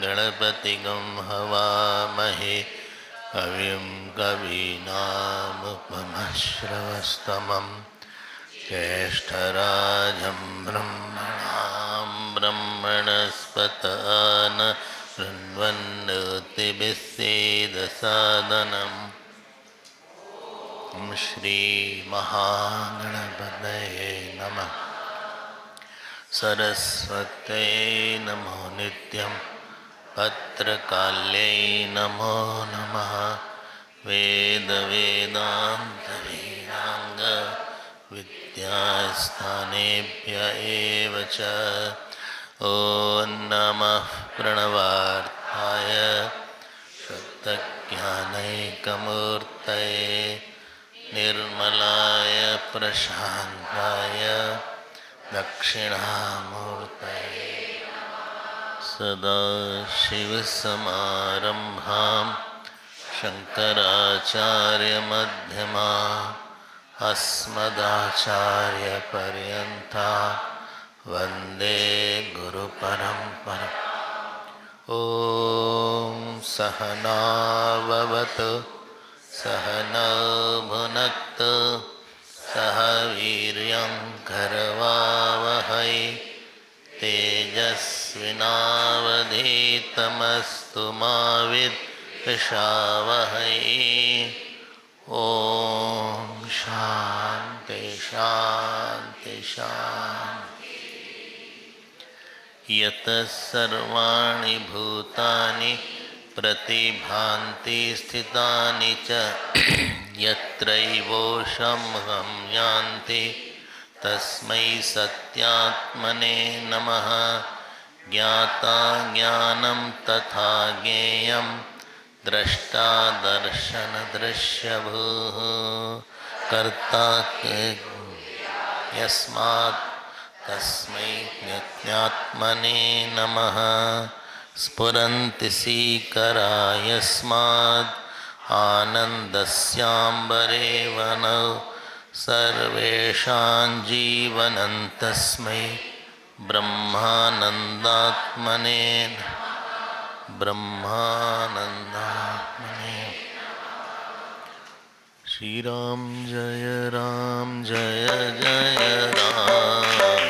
गणपतिगं हवामहे कविं कवीनामुपमश्रवस्तमं ज्येष्ठराजं ब्रह्मणां ब्रह्मणस्पत शृण्वन्नोतिभिस्सेदसादनम् श्रीमहागणपतये नमः। सरस्वत्यै नमो नित्यं भद्रकाल्यै नमो नमः। वेदान्त विद्यास्थानेभ्य एव च। ॐ नमः प्रणवार्थाय शुद्धज्ञानैकमूर्तये निर्मलाय प्रशान्ताय दक्षिणामूर्तये सदाशिवसमारम्भां शङ्कराचार्यमध्यमाम् अस्मदाचार्यपर्यन्तां वन्दे गुरुपरम्पराम्। ॐ सहना भवतु सहनौ भुनक्तु सह वीर्यं करवावहै तेजस्विनावधीतमस्तु मा विद्विषावहै। ॐ शान्ति शान्ति शान्ति। यतः सर्वाणि भूतानि प्रतिभान्ति स्थितानि च यत्रैवोषमहं यान्ति तस्मै सत्यात्मने नमः। ज्ञाता ज्ञानं तथा ज्ञेयं द्रष्टा दर्शनदृश्यभूः कर्ता यस्मात् तस्मै ज्ञात्मने नमः। स्फुरन्ति सीकरा यस्माद् आनन्दस्याम्बरे वनौ सर्वेषां जीवनं तस्मै ब्रह्मानन्दात्मने ब्रह्मानन्दात्मने। श्रीराम जय जय राम।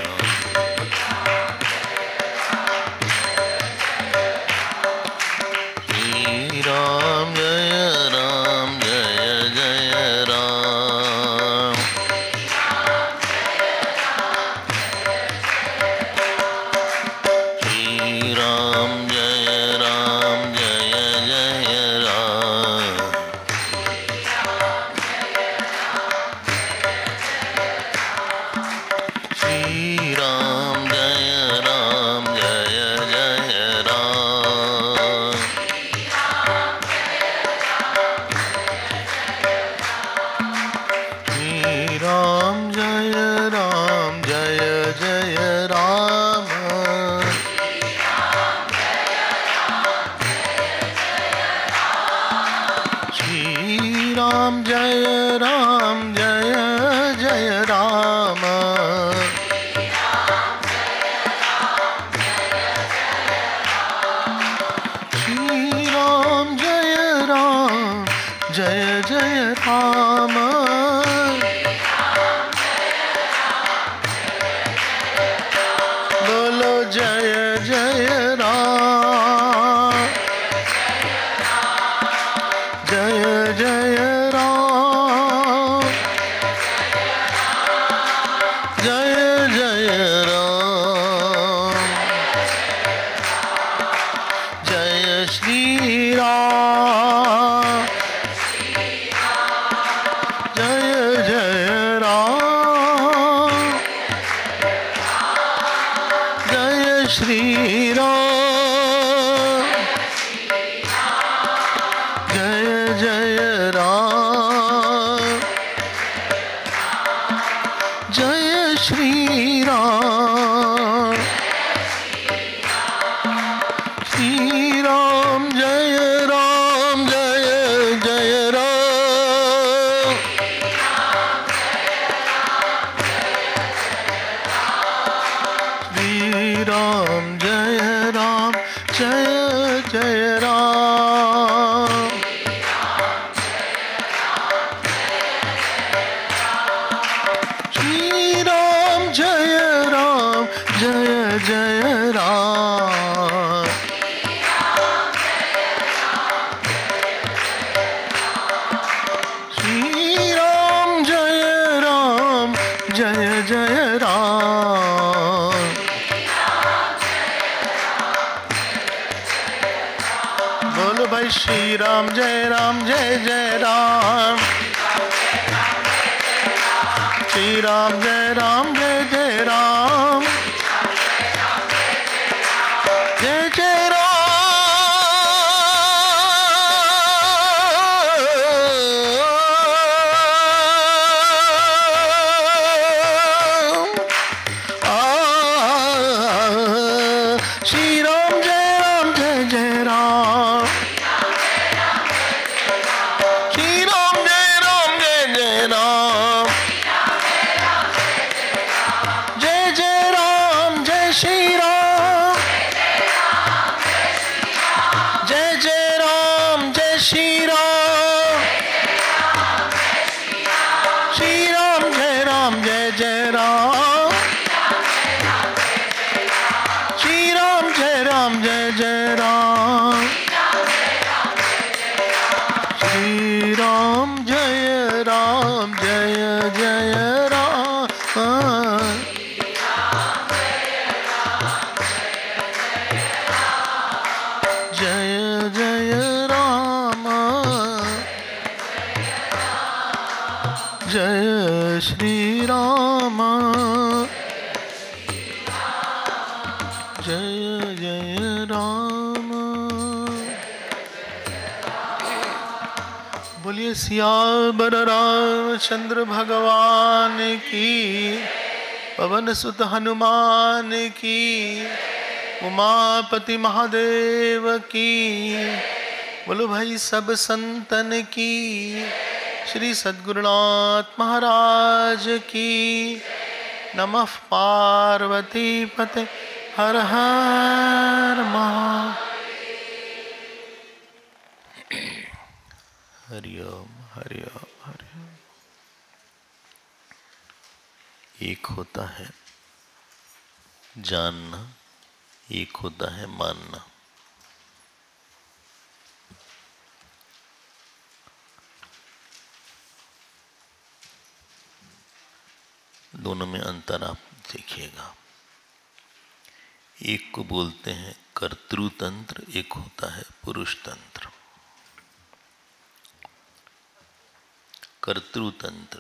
राम जय जय राम। श्री राम जय जय राम। श्री राम जय जय राम। राम जय जय राम। श्री राम जय जय राम। श्री राम जय जय राम। बोलो जय जय राम। जय जय राम। जय जय राम। श्री राम जय जय राम जय श्री राम श्री राम जय जय राम श्री राम जय जय राम श्री राम जय जय राम श्री राम जय जय राम बोलो भाई श्री राम जय जय राम श्री राम जय जय राम जय जय राम श्री राम जय जय राम श्री राम जय जय राम जय जय राम जय श्री राम जय जय राम जय श्री राम श्री राम जय जय राम श्री राम जय जय राम श्री राम जय जय राम जय जय राम जय श्री राम जय जय राम बोलिए सियावर रामचंद्र भगवान की पवन सुत हनुमान की उमापति महादेव की बोलो भाई सब संतन की श्री सद्गुरुनाथ महाराज की नमः पार्वती पते हर हर महा हरिओम हरिओम हरिओम। एक होता है जानना, एक होता है मानना। दोनों में अंतर आप देखिएगा। एक को बोलते हैं कर्तृतंत्र, एक होता है पुरुष तंत्र। कर्तृतंत्र,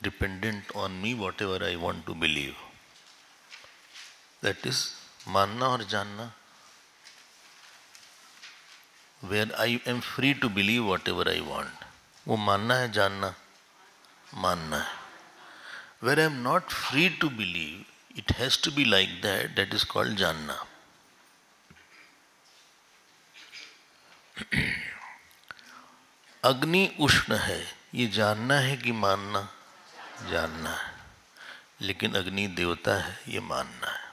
dependent on me whatever I want to believe, that is मानना और जानना। Where I am free to believe whatever I want, वो मानना है, जानना मानना है। Where I am not free to believe, it has to be like that, that is called जानना। अग्नि उष्ण है, ये जानना है कि मानना? जानना है। लेकिन अग्नि देवता है, ये मानना है।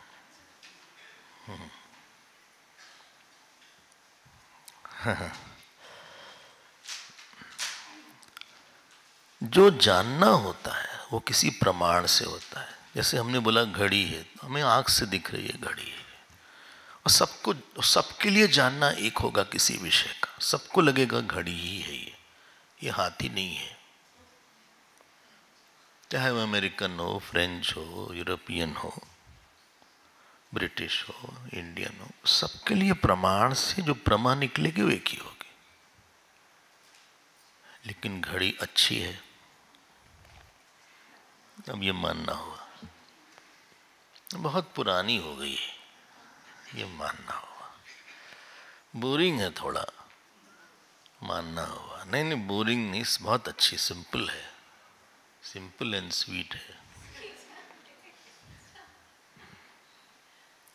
जो जानना होता है वो किसी प्रमाण से होता है। जैसे हमने बोला घड़ी है, तो हमें आँख से दिख रही है घड़ी है, और सबके लिए जानना एक होगा किसी विषय का। सबको लगेगा घड़ी ही है ये हाथी नहीं है। चाहे वो अमेरिकन हो, फ्रेंच हो, यूरोपियन हो, ब्रिटिश हो, इंडियन हो, सबके लिए प्रमाण से जो प्रमा निकलेगी वो एक ही होगी। लेकिन घड़ी अच्छी है, अब ये मानना हुआ, बहुत पुरानी हो गई है, ये मानना होगा। बोरिंग है थोड़ा, मानना होगा। नहीं नहीं बोरिंग नहीं, बहुत अच्छी, सिंपल है, सिंपल एंड स्वीट है,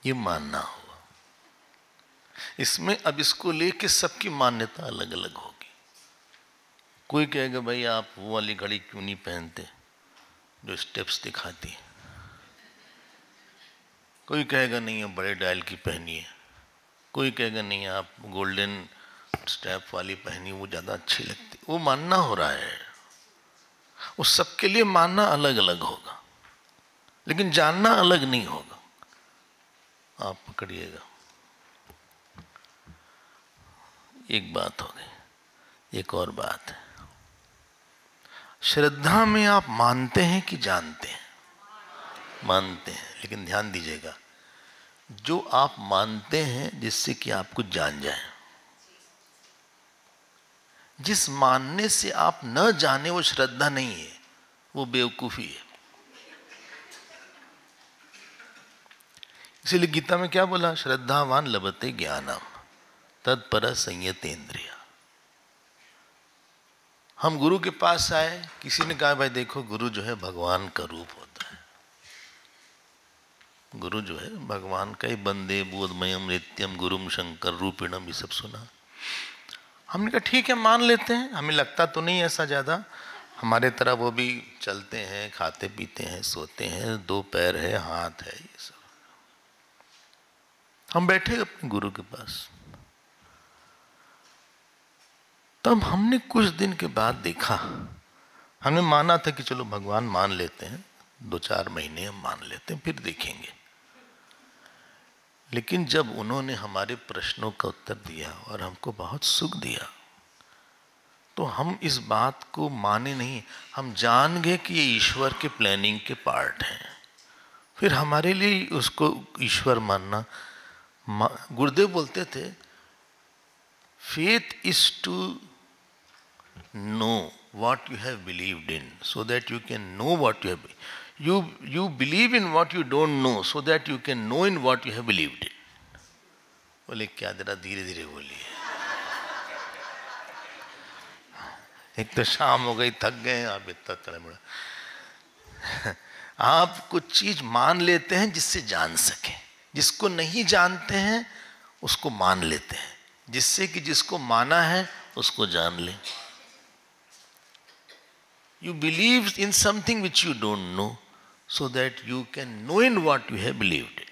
ये मानना होगा। इसमें अब इसको लेके सबकी मान्यता अलग अलग होगी। कोई कहेगा भाई आप वो वाली घड़ी क्यों नहीं पहनते जो स्टेप्स दिखाती है, कोई कहेगा नहीं आप बड़े डायल की पहनिए, कोई कहेगा नहीं आप गोल्डन स्टेप वाली पहनिए वो ज़्यादा अच्छी लगती। वो मानना हो रहा है, वो सबके लिए मानना अलग अलग होगा, लेकिन जानना अलग नहीं होगा। आप पकड़िएगा, एक बात हो गई। एक और बात है, श्रद्धा में आप मानते हैं कि जानते हैं? मानते हैं। लेकिन ध्यान दीजिएगा, जो आप मानते हैं जिससे कि आप कुछ जान जाए, जिस मानने से आप न जाने वो श्रद्धा नहीं है, वो बेवकूफी है। इसीलिए गीता में क्या बोला? श्रद्धावान लभते ज्ञानम तत्पर संयतेन्द्रिय। हम गुरु के पास आए, किसी ने कहा भाई देखो गुरु जो है भगवान का रूप होता है, गुरु जो है भगवान का ही, बंदे बोधमयम नित्यम गुरुम शंकर रूपिणम, ये सब सुना। हमने कहा ठीक है मान लेते हैं, हमें लगता तो नहीं ऐसा ज़्यादा, हमारे तरह वो भी चलते हैं, खाते पीते हैं, सोते हैं, 2 पैर है, हाथ है, ये सब। हम बैठे अपने गुरु के पास, तब हमने कुछ दिन के बाद देखा, हमने माना था कि चलो भगवान मान लेते हैं, 2-4 महीने हम मान लेते हैं, फिर देखेंगे। लेकिन जब उन्होंने हमारे प्रश्नों का उत्तर दिया और हमको बहुत सुख दिया, तो हम इस बात को माने नहीं, हम जान गए कि ये ईश्वर के प्लानिंग के पार्ट हैं। फिर हमारे लिए उसको ईश्वर मानना, गुरुदेव बोलते थे faith is to know what you have believed in so that you can know what you have, you believe in what you don't know so that you can know in what you have believed in। बोले क्या, जरा धीरे धीरे बोलिए, एक तो शाम हो गई, थक गए आप, इतना तड़मड़ा। आप कुछ चीज मान लेते हैं जिससे जान सके, जिसको नहीं जानते हैं उसको मान लेते हैं, जिससे कि जिसको माना है उसको जान ले। You believe in something which you don't know so that you can know in what you have believed in।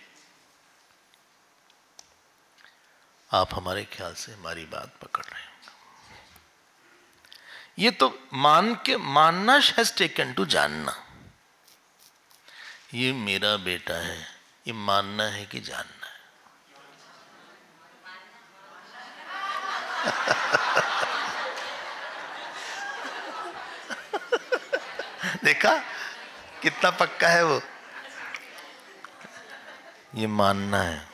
आप हमारे ख्याल से हमारी बात पकड़ रहे हैं। ये तो मान के, मानना हैज टेकन टू जानना। ये मेरा बेटा है, ये मानना है कि जानना है? देखा कितना पक्का है वो, ये मानना है।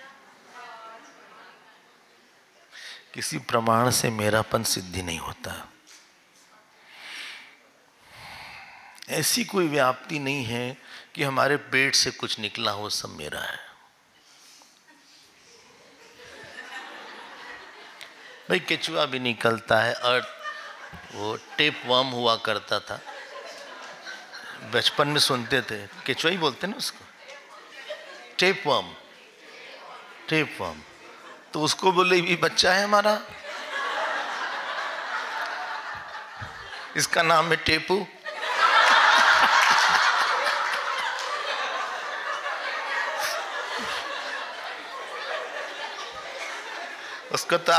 किसी प्रमाण से मेरापन सिद्धि नहीं होता, ऐसी कोई व्याप्ति नहीं है कि हमारे पेट से कुछ निकला हो सब मेरा है। भाई केचुआ भी निकलता है, और वो टेप वर्म हुआ करता था, बचपन में सुनते थे, केचुआ ही बोलते ना उसको, टेप वर्म, टेप वर्म। तो उसको बोले ये बच्चा है हमारा, इसका नाम है टेपू। उसको तो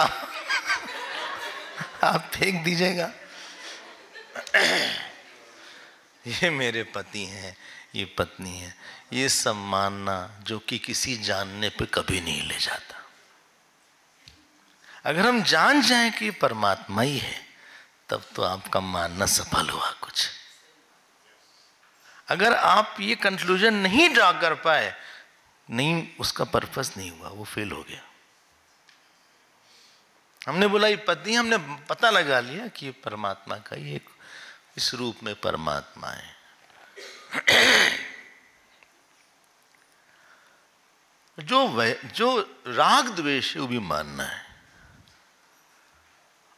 आप फेंक दीजिएगा। ये मेरे पति हैं, ये पत्नी है, ये सब मानना जो कि किसी जानने पे कभी नहीं ले जाता। अगर हम जान जाएं कि परमात्मा ही है, तब तो आपका मानना सफल हुआ कुछ। अगर आप ये कंक्लूजन नहीं ड्रा कर पाए, नहीं, उसका पर्पस नहीं हुआ, वो फेल हो गया। हमने बोला ये पत्नी, हमने पता लगा लिया कि ये परमात्मा का ही एक, इस रूप में परमात्मा है। जो राग द्वेष है वो भी मानना है।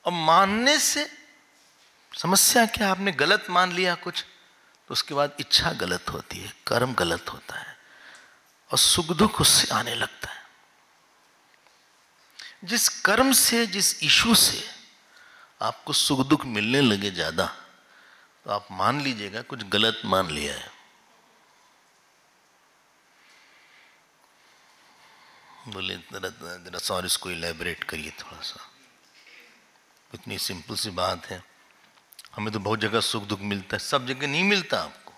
और मानने से समस्या क्या, आपने गलत मान लिया कुछ तो उसके बाद इच्छा गलत होती है, कर्म गलत होता है और सुख दुख उससे आने लगता है। जिस कर्म से, जिस इशू से आपको सुख दुख मिलने लगे ज्यादा, तो आप मान लीजिएगा कुछ गलत मान लिया है। बोले जरा सॉरी, इसको इलेबरेट करिए थोड़ा सा। इतनी सिंपल सी बात है, हमें तो बहुत जगह सुख दुख मिलता है, सब जगह नहीं मिलता आपको।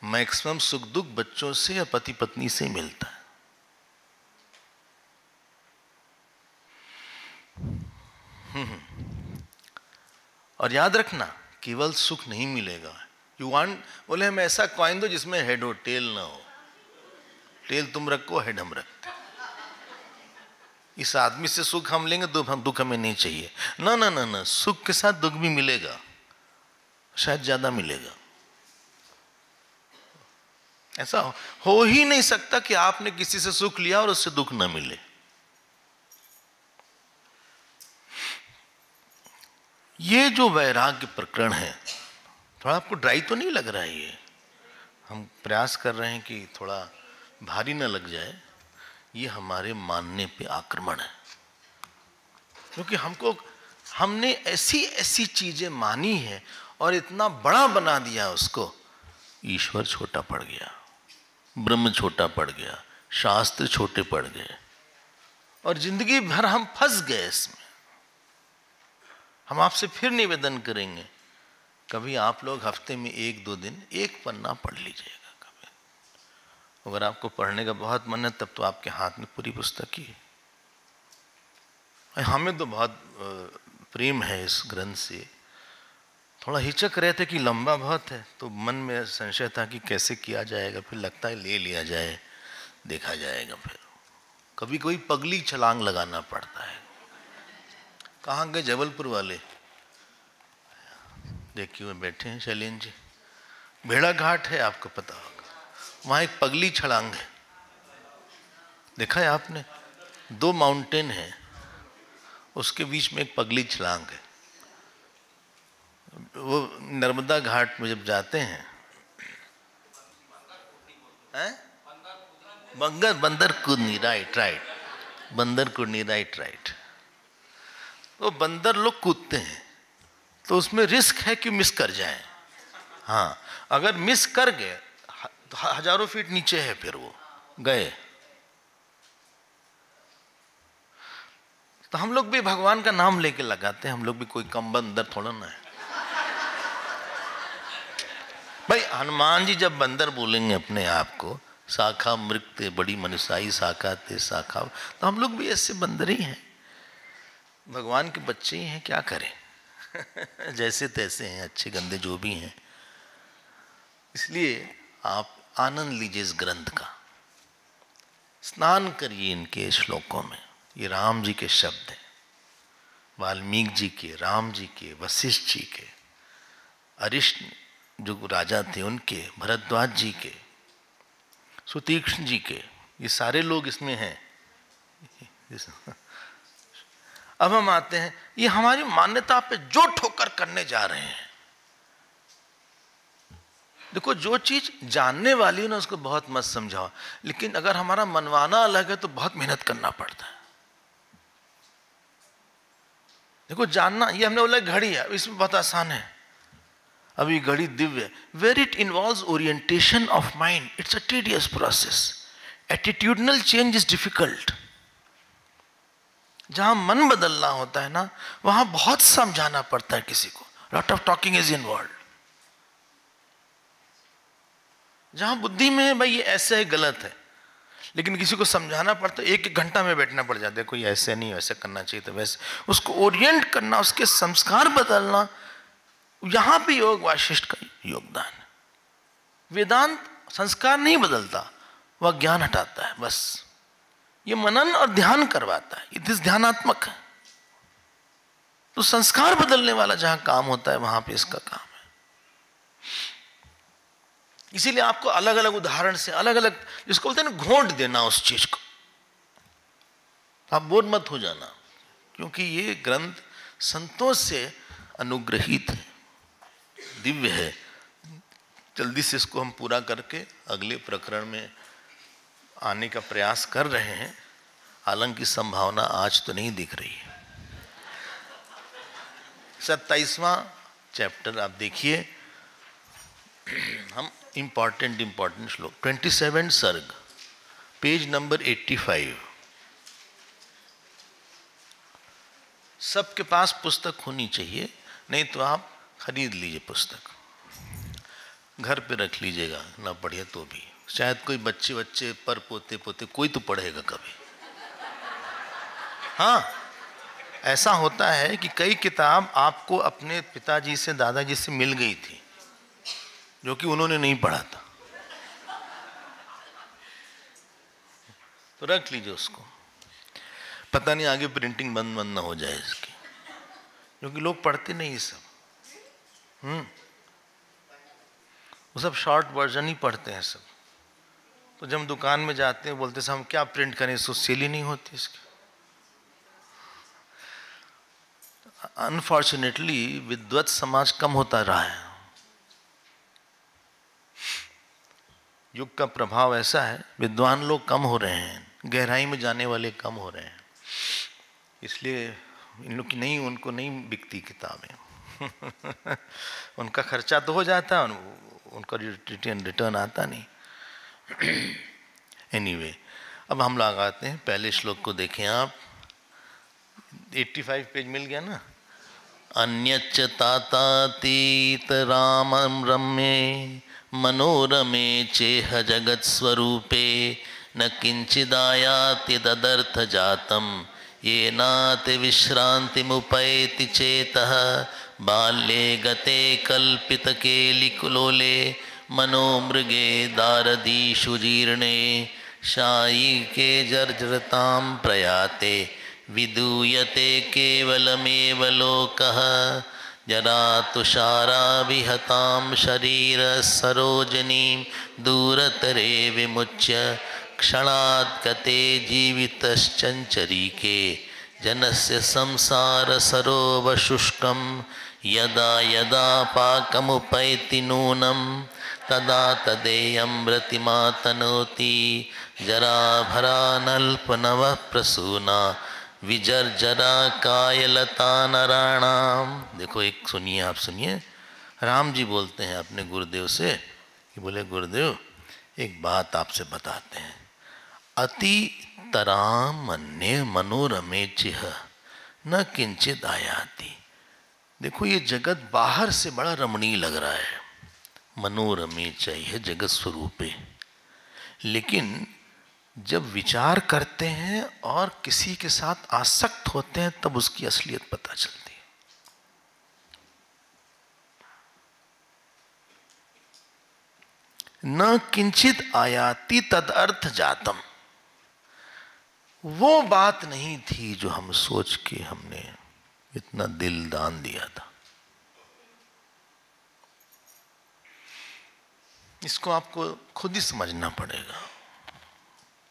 मैक्सिमम सुख दुख बच्चों से या पति पत्नी से मिलता है। और याद रखना, केवल सुख नहीं मिलेगा। यू वांट, बोले हम ऐसा कॉइन दो जिसमें हेड हो टेल ना हो। टेल तुम रखो, हेड हम रखते। इस आदमी से सुख हम लेंगे तो हम दुख हमें नहीं चाहिए। ना ना ना ना, सुख के साथ दुख भी मिलेगा, शायद ज्यादा मिलेगा। ऐसा हो ही नहीं सकता कि आपने किसी से सुख लिया और उससे दुख ना मिले। ये जो वैराग्य प्रकरण है, थोड़ा आपको ड्राई तो नहीं लग रहा है? ये हम प्रयास कर रहे हैं कि थोड़ा भारी ना लग जाए। ये हमारे मानने पे आक्रमण है, क्योंकि हमने ऐसी ऐसी चीजें मानी है और इतना बड़ा बना दिया उसको। ईश्वर छोटा पड़ गया, ब्रह्म छोटा पड़ गया, शास्त्र छोटे पड़ गए और जिंदगी भर हम फंस गए इसमें। हम आपसे फिर निवेदन करेंगे, कभी आप लोग हफ्ते में 1-2 दिन एक पन्ना पढ़ लीजिएगा। कभी अगर आपको पढ़ने का बहुत मन है तब तो आपके हाथ में पूरी पुस्तक ही है। हमें तो बहुत प्रेम है इस ग्रंथ से। थोड़ा हिचक रहे थे कि लंबा बहुत है, तो मन में संशय था कि कैसे किया जाएगा, फिर लगता है ले लिया जाए, देखा जाएगा। फिर कभी कोई पगली छलांग लगाना पड़ता है। कहाँ गए जबलपुर वाले? देखिए वो बैठे हैं शैलेंद्र जी। भेड़ा घाट है, आपको पता होगा, वहाँ एक पगली छलांग है, देखा है आपने? 2 माउंटेन है, उसके बीच में एक पगली छलांग है। वो नर्मदा घाट में जब जाते हैं, बंदर कूदनी, राइट, बंदर कूदनी, राइट। तो बंदर लोग कूदते हैं तो उसमें रिस्क है कि मिस कर जाए। हाँ, अगर मिस कर गए तो हजारों फीट नीचे है, फिर वो गए। तो हम लोग भी भगवान का नाम लेके लगाते हैं, हम लोग भी कोई कम बंदर थोड़ा ना है भाई। हनुमान जी जब बंदर बोलेंगे अपने आप को, शाखा मृग बड़ी मनुष्याई शाखा ते शाखा, तो हम लोग भी ऐसे बंदर ही हैं, भगवान के बच्चे ही हैं, क्या करें जैसे तैसे हैं, अच्छे गंदे जो भी हैं। इसलिए आप आनंद लीजिए इस ग्रंथ का, स्नान करिए इनके श्लोकों में। ये राम जी के शब्द हैं, वाल्मीकि जी के, राम जी के, वशिष्ठ जी के, अरिष्ट जो राजा थे उनके, भरद्वाज जी के, सुतीक्ष्ण जी के, ये सारे लोग इसमें हैं। अब हम आते हैं, ये हमारी मान्यता पे जो ठोकर करने जा रहे हैं। देखो, जो चीज जानने वाली है ना उसको बहुत मत समझाओ, लेकिन अगर हमारा मनवाना अलग है तो बहुत मेहनत करना पड़ता है। देखो, जानना, ये हमने बोला घड़ी है, इसमें बहुत आसान है। अभी घड़ी दिव्य, where it involves orientation of mind, it's a tedious process. Attitudinal change is difficult. जहां मन बदलना होता है ना, वहां बहुत समझाना पड़ता है किसी को, lot of talking is involve. जहां बुद्धि में है भाई ये ऐसे है, गलत है, लेकिन किसी को समझाना पड़ता है, 1-1 घंटा में बैठना पड़ जाता है, कोई ऐसे नहीं, वैसे करना चाहिए, तो वैसे उसको ओरिएंट करना, उसके संस्कार बदलना, यहां भी योग वाशिष्ठ का योगदान है। वेदांत संस्कार नहीं बदलता, वह ज्ञान हटाता है बस। ये मनन और ध्यान करवाता है, ये ध्यानात्मक है। तो संस्कार बदलने वाला जहां काम होता है वहां पे इसका काम है। इसीलिए आपको अलग अलग उदाहरण से अलग अलग, जिसको बोलते हैं ना, घोंट देना उस चीज को। आप बोर मत हो जाना, क्योंकि ये ग्रंथ संतों से अनुग्रहित है, दिव्य है। जल्दी से इसको हम पूरा करके अगले प्रकरण में आने का प्रयास कर रहे हैं। हालांकि संभावना आज तो नहीं दिख रही है। 27वां चैप्टर आप देखिए, हम इंपॉर्टेंट श्लोक 27 सर्ग, पेज नंबर 85। सबके पास पुस्तक होनी चाहिए, नहीं तो आप खरीद लीजिए पुस्तक, घर पे रख लीजिएगा, ना पढ़िए तो भी। शायद कोई बच्चे पर पोते कोई तो पढ़ेगा कभी। हाँ, ऐसा होता है कि कई किताब आपको अपने पिताजी से, दादाजी से मिल गई थी, जो कि उन्होंने नहीं पढ़ा था, तो रख लीजिए उसको। पता नहीं आगे प्रिंटिंग बंद ना हो जाए इसकी, क्योंकि लोग पढ़ते नहीं सब। वो सब शॉर्ट वर्जन ही पढ़ते हैं सब। तो जब दुकान में जाते हैं बोलते हैं हम क्या प्रिंट करें, इसको सेल ही नहीं होती इसकी। अनफॉर्चुनेटली विद्वत समाज कम होता रहा है। युग का प्रभाव ऐसा है, विद्वान लोग कम हो रहे हैं, गहराई में जाने वाले कम हो रहे हैं। इसलिए इन लोग की नहीं, उनको नहीं बिकती किताबें। उनका खर्चा तो हो जाता है, उनका रिटर्न आता नहीं। एनीवे, अब हम लोग आते हैं पहले श्लोक को। देखें आप, 85 पेज मिल गया ना। अन्यच्च तातातीत रामं रम्ये मनोरमे चेह जगत् स्वरूपे न किंचिदायाति तदर्थ जातम येनाति विश्रांतिमुपैति चेतः बाल्ये गते कल्पित केलिकुलोले मनोमृगे दारदीषु जीर्णे शायिके जर्जरतां प्रयाते विदूयते केवलमेव लोकः जरा तुषारा विहतां शरीर सरोजनीं दूरतरे विमुच्य क्षणात् गते जीवितश्चञ्चरीके जनस्य संसार सरोव शुष्कं यदा यदा पाकमुपैति नूनं तदा तदेयमृतिमातनोति जरा भरा नल्पनवः प्रसूना विजर्जरा कायलता नराणाम। देखो, एक सुनिए, आप सुनिए। राम जी बोलते हैं अपने गुरुदेव से कि बोले गुरुदेव, एक बात आपसे बताते हैं। अति तराम मन्ये मनोरमे चिह न किंचित आयाति। देखो, ये जगत बाहर से बड़ा रमणीय लग रहा है, मनोरमे चाहिए जगत स्वरूपे, लेकिन जब विचार करते हैं और किसी के साथ आसक्त होते हैं तब उसकी असलियत पता चलती है। न किंचित आयाति तद अर्थ जातम। वो बात नहीं थी जो हम सोच के हमने इतना दिल दान दिया था। इसको आपको खुद ही समझना पड़ेगा।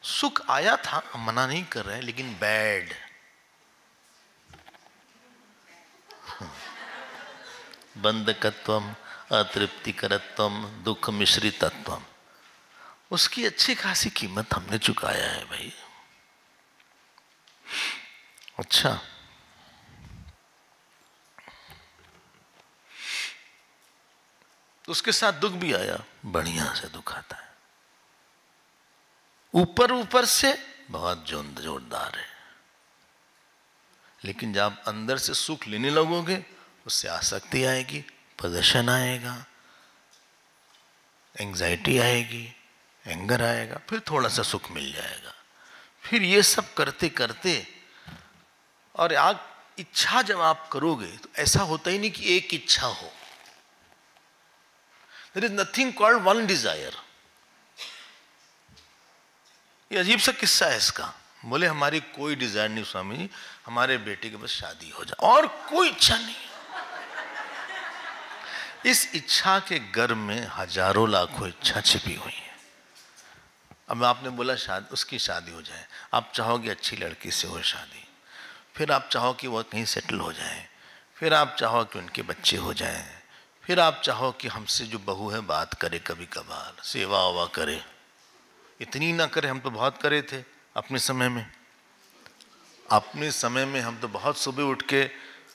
सुख आया था, हम मना नहीं कर रहे हैं, लेकिन बैड। बंधकत्वम, अतृप्तिकरत्वम, दुख मिश्रितत्वम, उसकी अच्छी खासी कीमत हमने चुकाया है भाई। अच्छा, उसके साथ दुख भी आया, बढ़िया से दुख आता है, ऊपर से बहुत जोरदार है। लेकिन जब आप अंदर से सुख लेने लगोगे, उससे आसक्ति आएगी, प्रदर्शन आएगा, एंजाइटी आएगी, एंगर आएगा, फिर थोड़ा सा सुख मिल जाएगा। फिर ये सब करते करते, और आप इच्छा जब आप करोगे तो ऐसा होता ही नहीं कि एक इच्छा हो। There is nothing called one desire। ये अजीब सा किस्सा है इसका। बोले हमारी कोई डिजायर नहीं स्वामी जी, हमारे बेटे के बस शादी हो जाए, और कोई इच्छा नहीं। इस इच्छा के गर्भ में हजारों लाखों इच्छा छिपी हुई है। अब आपने बोला शादी, उसकी शादी हो जाए, आप चाहोगे अच्छी लड़की से हो शादी, फिर आप चाहो कि वह कहीं सेटल हो जाए, फिर आप चाहो कि उनके बच्चे हो जाएं, फिर आप चाहो कि हमसे जो बहू है बात करे, कभी कभार सेवा ववा करे। इतनी ना करे, हम तो बहुत करे थे अपने समय में। अपने समय में हम तो बहुत सुबह उठ के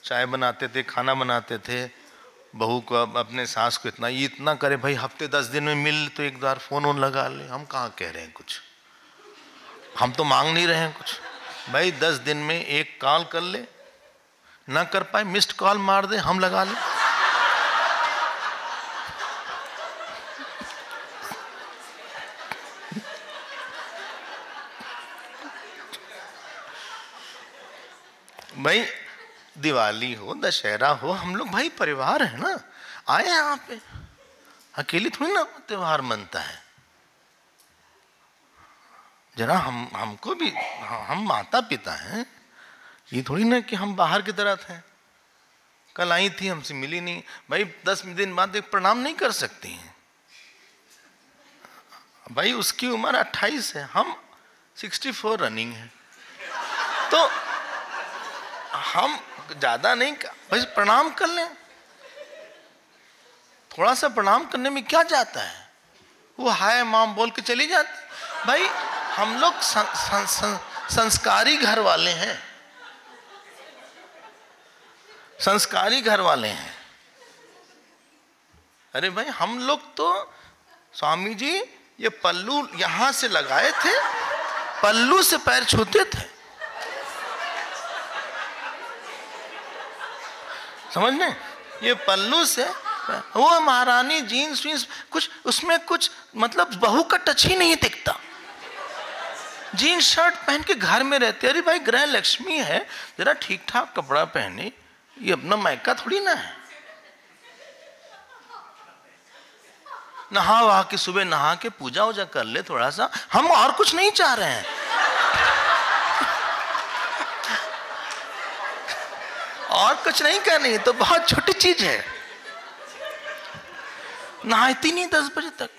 चाय बनाते थे, खाना बनाते थे, बहू को अपने सास को इतना, ये इतना करे भाई हफ्ते 10 दिन में मिल तो एक बार फोन ऑन लगा ले। हम कहाँ कह रहे हैं कुछ, हम तो मांग नहीं रहे हैं कुछ भाई। 10 दिन में एक कॉल कर ले, ना कर पाए मिस्ड कॉल मार दे, हम लगा ले। भाई दिवाली हो, दशहरा हो, हम लोग भाई परिवार है ना, आए यहाँ पे, अकेले थोड़ी ना त्योहार मनता है। जरा हमको भी, हम माता पिता हैं, ये थोड़ी ना कि हम बाहर की तरह थे। कल आई थी, हमसे मिली नहीं भाई, 10 दिन बाद एक प्रणाम नहीं कर सकती हैं भाई। उसकी उम्र 28 है, हम 64 रनिंग है, तो हम ज्यादा नहीं बस प्रणाम कर लें। थोड़ा सा प्रणाम करने में क्या जाता है, वो हाय माम बोल के चली जाती। भाई हम लोग संस्कारी घर वाले हैं, संस्कारी घर वाले हैं। अरे भाई हम लोग तो स्वामी जी ये पल्लू यहां से लगाए थे, पल्लू से पैर छूते थे, समझने, ये पल्लू से। वो महारानी जीन्स वीन्स कुछ उसमें कुछ मतलब बहू का टच ही नहीं दिखता, जीन्स शर्ट पहन के घर में रहते। अरे भाई गृह लक्ष्मी है, जरा ठीक ठाक कपड़ा पहने, ये अपना मायका थोड़ी ना है। नहा वहा के, सुबह नहा के पूजा वूजा कर ले थोड़ा सा, हम और कुछ नहीं चाह रहे हैं। और कुछ नहीं करनी है तो बहुत छोटी चीज है, नहाती नहीं 10 बजे तक,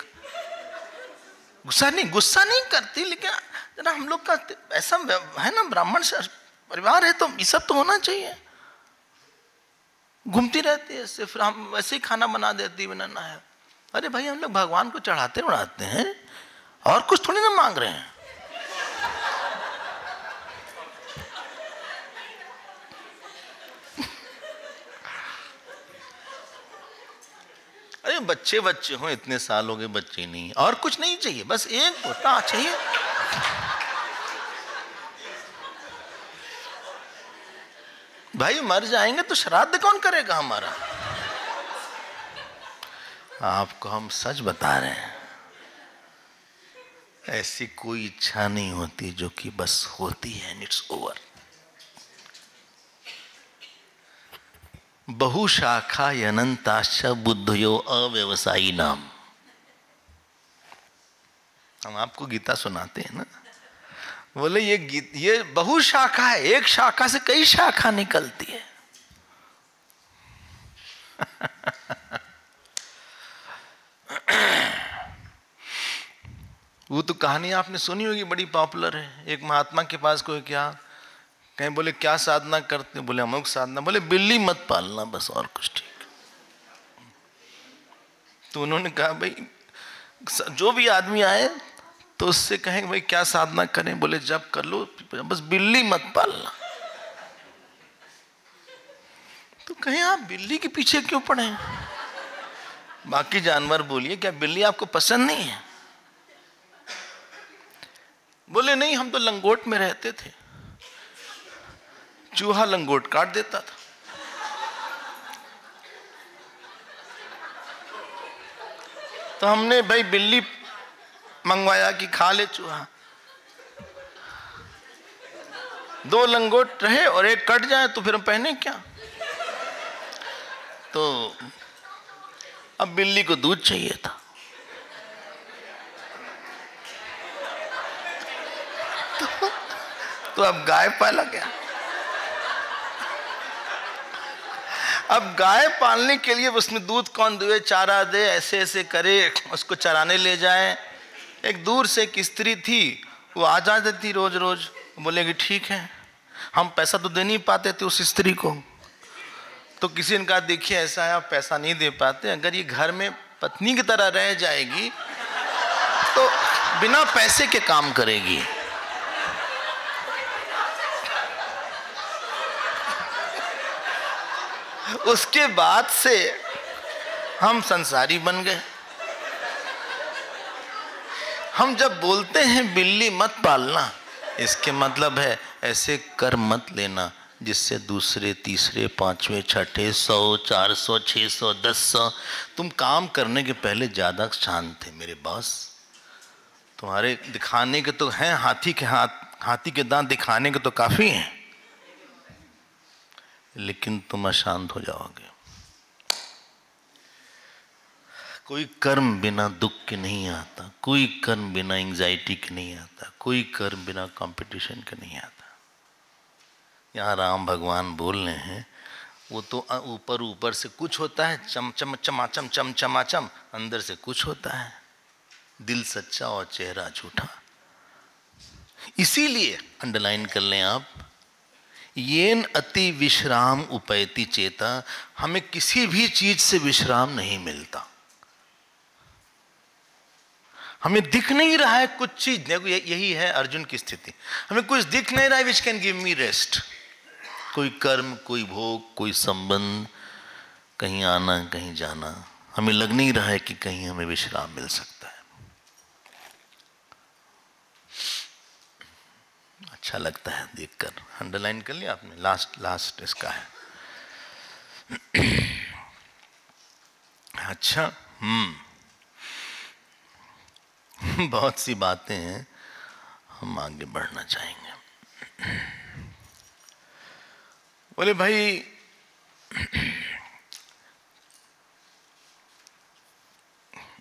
गुस्सा नहीं करती, लेकिन जरा हम लोग का ऐसा है ना, ब्राह्मण परिवार है तो ये सब तो होना चाहिए। घूमती रहती है सिर्फ, हम वैसे ही खाना बना देती बनाना है। अरे भाई हम लोग भगवान को चढ़ाते उड़ाते हैं, और कुछ थोड़ी ना मांग रहे हैं। अरे बच्चे बच्चे हो, इतने साल हो गए बच्चे नहीं, और कुछ नहीं चाहिए, बस एक पोता चाहिए। भाई मर जाएंगे तो श्राद्ध कौन करेगा हमारा। आपको हम सच बता रहे हैं, ऐसी कोई इच्छा नहीं होती जो कि बस होती है, इट्स ओवर। बहुशाखा अनंताश्च बुद्धयो अव्यवसायी नाम। हम आपको गीता सुनाते हैं ना, बोले ये बहुशाखा है, एक शाखा से कई शाखा निकलती है। वो तो कहानी आपने सुनी होगी, बड़ी पॉपुलर है। एक महात्मा के पास कोई क्या कहीं, बोले क्या साधना करते, बोले अमुक साधना, बोले बिल्ली मत पालना बस, और कुछ ठीक। तो उन्होंने कहा भाई जो भी आदमी आए तो उससे कहें भाई क्या साधना करें, बोले जब कर लो बस बिल्ली मत पालना। तो कहें आप बिल्ली के पीछे क्यों पड़े हैं, बाकी जानवर बोलिए, क्या बिल्ली आपको पसंद नहीं है। बोले नहीं, हम तो लंगोट में रहते थे, चूहा लंगोट काट देता था। तो हमने भाई बिल्ली मंगवाया कि खा ले चूहा। 2 लंगोट रहे और एक कट जाए तो फिर हम पहने क्या। तो अब बिल्ली को दूध चाहिए था, तो अब गाय पाला गया। अब गाय पालने के लिए उसमें दूध कौन दुए, चारा दे, ऐसे ऐसे करे, उसको चराने ले जाए। एक दूर से एक स्त्री थी, वो आ जाती थी रोज रोज, बोलेगी ठीक है, हम पैसा तो दे नहीं पाते थे उस स्त्री को। तो किसी ने कहा देखिए ऐसा है, आप पैसा नहीं दे पाते, अगर ये घर में पत्नी की तरह रह जाएगी तो बिना पैसे के काम करेगी। उसके बाद से हम संसारी बन गए। हम जब बोलते हैं बिल्ली मत पालना, इसके मतलब है ऐसे कर मत लेना जिससे दूसरे, तीसरे, पांचवें, छठे, 100, 400, 600, 1000 तुम काम करने के पहले ज्यादा शांत थे मेरे बॉस। तुम्हारे दिखाने के तो हैं हाथी के हाथी के दांत दिखाने के तो काफी हैं, लेकिन तुम अशांत हो जाओगे। कोई कर्म बिना दुख के नहीं आता, कोई कर्म बिना एंजाइटी के नहीं आता, कोई कर्म बिना कंपटीशन के नहीं आता। यहाँ राम भगवान बोल रहे हैं, वो तो ऊपर ऊपर से कुछ होता है, चम चम चमाचम चम चमाचम, अंदर से कुछ होता है, दिल सच्चा और चेहरा झूठा। इसीलिए अंडरलाइन कर लें आप, येन अति विश्राम उपैति चेता, हमें किसी भी चीज से विश्राम नहीं मिलता। हमें दिख नहीं रहा है कुछ चीज, देखो यही है अर्जुन की स्थिति, हमें कुछ दिख नहीं रहा है which can give me rest. कोई कर्म, कोई भोग, कोई संबंध, कहीं आना कहीं जाना, हमें लग नहीं रहा है कि कहीं हमें विश्राम मिल सकता है। अच्छा लगता है देखकर। अंडरलाइन कर लिया आपने, लास्ट इसका है। अच्छा, बहुत सी बातें हैं, हम आगे बढ़ना चाहेंगे। बोले भाई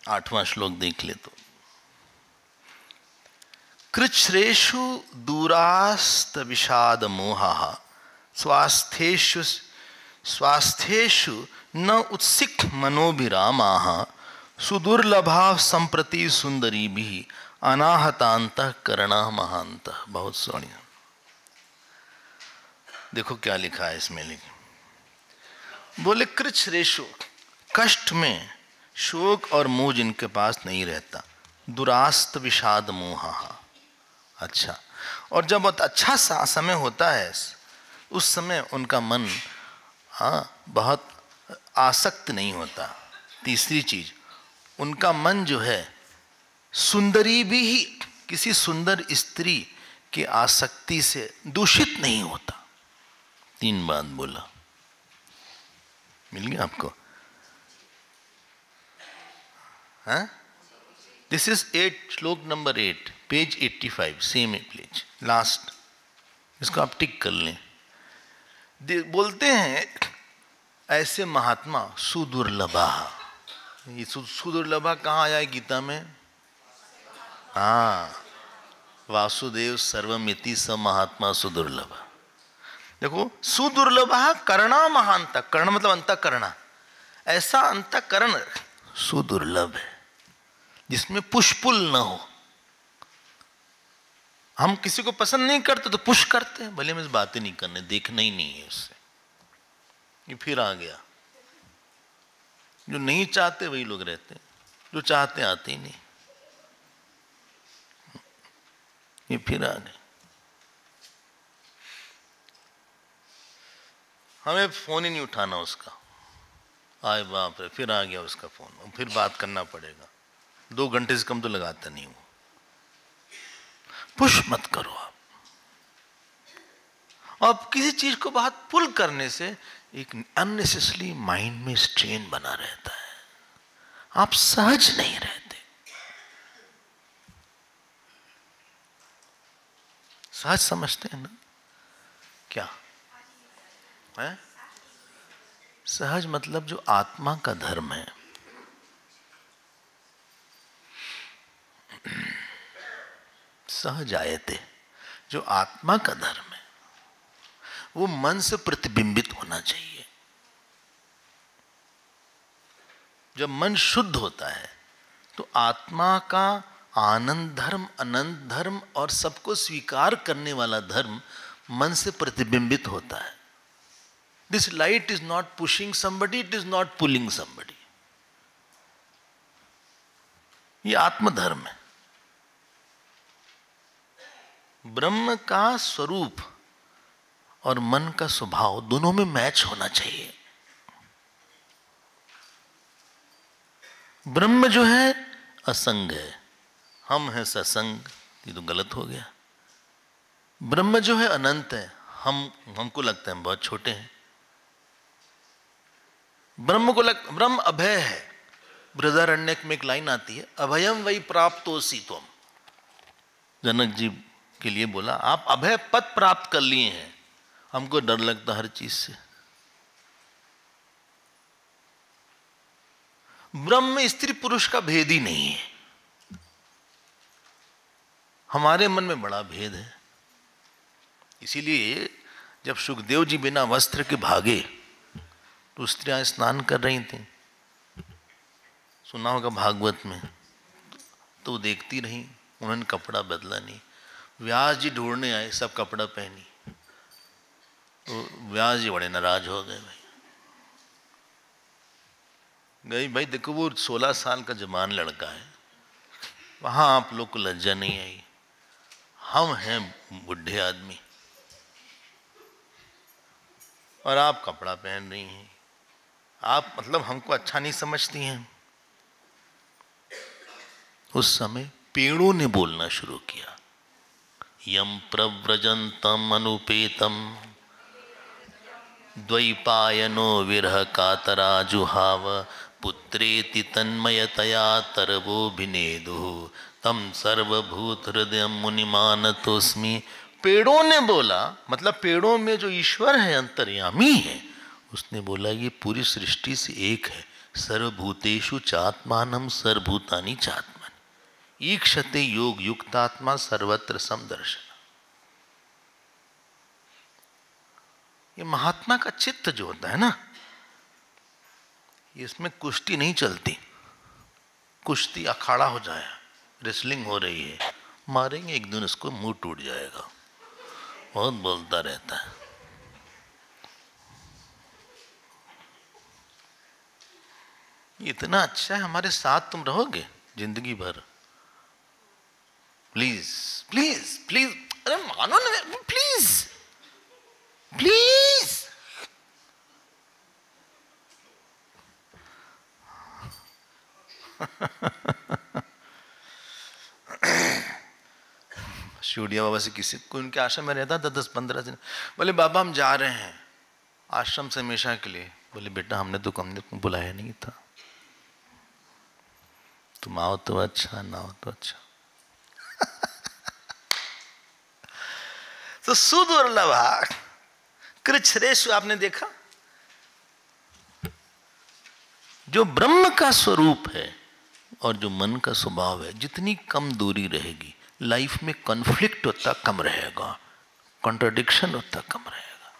आठवां श्लोक देख ले तो, कृच्छ्रेषु दूरास्त विषाद मोहा स्वास्थ्येषु न उत्सिक मनोभिरामाः सुदुर्लभा संप्रति सुंदरी भी अनाहतांत करणा महांत। बहुत सोनिया, देखो क्या लिखा है इसमें। लिखा बोले कृच्छ्रेषु, कष्ट में शोक और मोह जिनके पास नहीं रहता, दुरास्त विषाद मोहा। अच्छा, और जब बहुत अच्छा सा समय होता है उस समय उनका मन बहुत आसक्त नहीं होता। तीसरी चीज, उनका मन जो है सुंदरी भी ही, किसी सुंदर स्त्री की आसक्ति से दूषित नहीं होता। 3 बात बोला, मिल गया आपको? हाँ, दिस इज 8 श्लोक number 8, page 85, same page, last. इसको आप टिक कर लें। बोलते हैं ऐसे महात्मा सुदुर्लभा। ये सुदुर्लभा कहाँ आया है गीता में? हाँ, वासुदेव सर्वमिति स महात्मा सुदुर्लभा। देखो, सुदुर्लभा करणा महांता, कर्ण मतलब अंतःकरण, ऐसा अंतःकरण सुदुर्लभ है जिसमें पुष्पुल न हो। हम किसी को पसंद नहीं करते तो पुश करते हैं, भले में इस बातें नहीं करने, देखना ही नहीं है उससे। ये फिर आ गया, जो नहीं चाहते वही लोग रहते हैं, जो चाहते आते ही नहीं। ये फिर आ गए। हमें फोन ही नहीं उठाना उसका, आए बाप रे, फिर आ गया उसका फोन, फिर बात करना पड़ेगा। 2 घंटे से कम तो लगाता नहीं वो। पुश मत करो आप। और किसी चीज को बहुत पुल करने से एक अननेसेसरी माइंड में स्ट्रेन बना रहता है, आप सहज नहीं रहते। सहज समझते हैं ना क्या है? सहज मतलब जो आत्मा का धर्म है। सहज आयते, जो आत्मा का धर्म है वो मन से प्रतिबिंबित होना चाहिए। जब मन शुद्ध होता है तो आत्मा का आनंद धर्म, अनंत धर्म और सबको स्वीकार करने वाला धर्म मन से प्रतिबिंबित होता है। This light is not pushing somebody, it is not pulling somebody. ये आत्मधर्म है। ब्रह्म का स्वरूप और मन का स्वभाव दोनों में मैच होना चाहिए। ब्रह्म जो है असंग है, हम हैं ससंग, ये तो गलत हो गया। ब्रह्म जो है अनंत है, हमको लगता है हम बहुत छोटे हैं। ब्रह्म अभय है। बृहदारण्यक में एक लाइन आती है, अभयम वही प्राप्तोसी त्वम। जनक जी के लिए बोला, आप अभय पद प्राप्त कर लिए हैं, हमको डर लगता हर चीज से। ब्रह्म में स्त्री पुरुष का भेद ही नहीं है। हमारे मन में बड़ा भेद है। इसीलिए जब सुखदेव जी बिना वस्त्र के भागे तो स्त्रियां स्नान कर रही थीं, सुना होगा भागवत में, तो देखती रही, उन्होंने कपड़ा बदला नहीं। व्यास जी ढूंढने आए, सब कपड़ा पहनी, तो व्यास जी बड़े नाराज हो गए। भाई देखो वो 16 साल का जवान लड़का है, वहां आप लोग को लज्जा नहीं आई, हम हैं बुढ़े आदमी और आप कपड़ा पहन रही हैं, आप मतलब हमको अच्छा नहीं समझती हैं। उस समय पेड़ों ने बोलना शुरू किया, यम प्रव्रजंतम अनुपेतम द्वैपायनो विरह कातरा जुहाव पुत्रेति तन्मयतया तरवोभिनेदुः तम सर्वभूत हृदय मुनिमानतोस्मि। पेड़ों ने बोला, मतलब पेड़ों में जो ईश्वर है, अंतर्यामी है, उसने बोला ये पूरी सृष्टि से एक है। सर्वभूतेषु चात्मानं सर्वभूतानि चात्मनि ईक्षते योग युक्तात्मा सर्वत्र समदर्शन। ये महात्मा का चित्त जो होता है ना, इसमें कुश्ती नहीं चलती। कुश्ती अखाड़ा हो जाए, रेसलिंग हो रही है, मारेंगे एक दिन उसको, मुंह टूट जाएगा, बहुत बोलता रहता है। इतना अच्छा है, हमारे साथ तुम रहोगे जिंदगी भर, प्लीज प्लीज प्लीज, अरे मानो ना, प्लीज प्लीज। शिवडिया बाबा से किसी को, उनके आश्रम में रहता था 10-15 दिन। बोले बाबा हम जा रहे हैं आश्रम से हमेशा के लिए। बोले बेटा हमने बुलाया नहीं था, तुम आओ तो अच्छा, ना हो तो अच्छा। तो सुदुर्लभा कृच्छ्रेषु, आपने देखा जो ब्रह्म का स्वरूप है और जो मन का स्वभाव है, जितनी कम दूरी रहेगी, लाइफ में कॉन्फ्लिक्ट उतना कम रहेगा, कॉन्ट्रडिक्शन उतना कम रहेगा।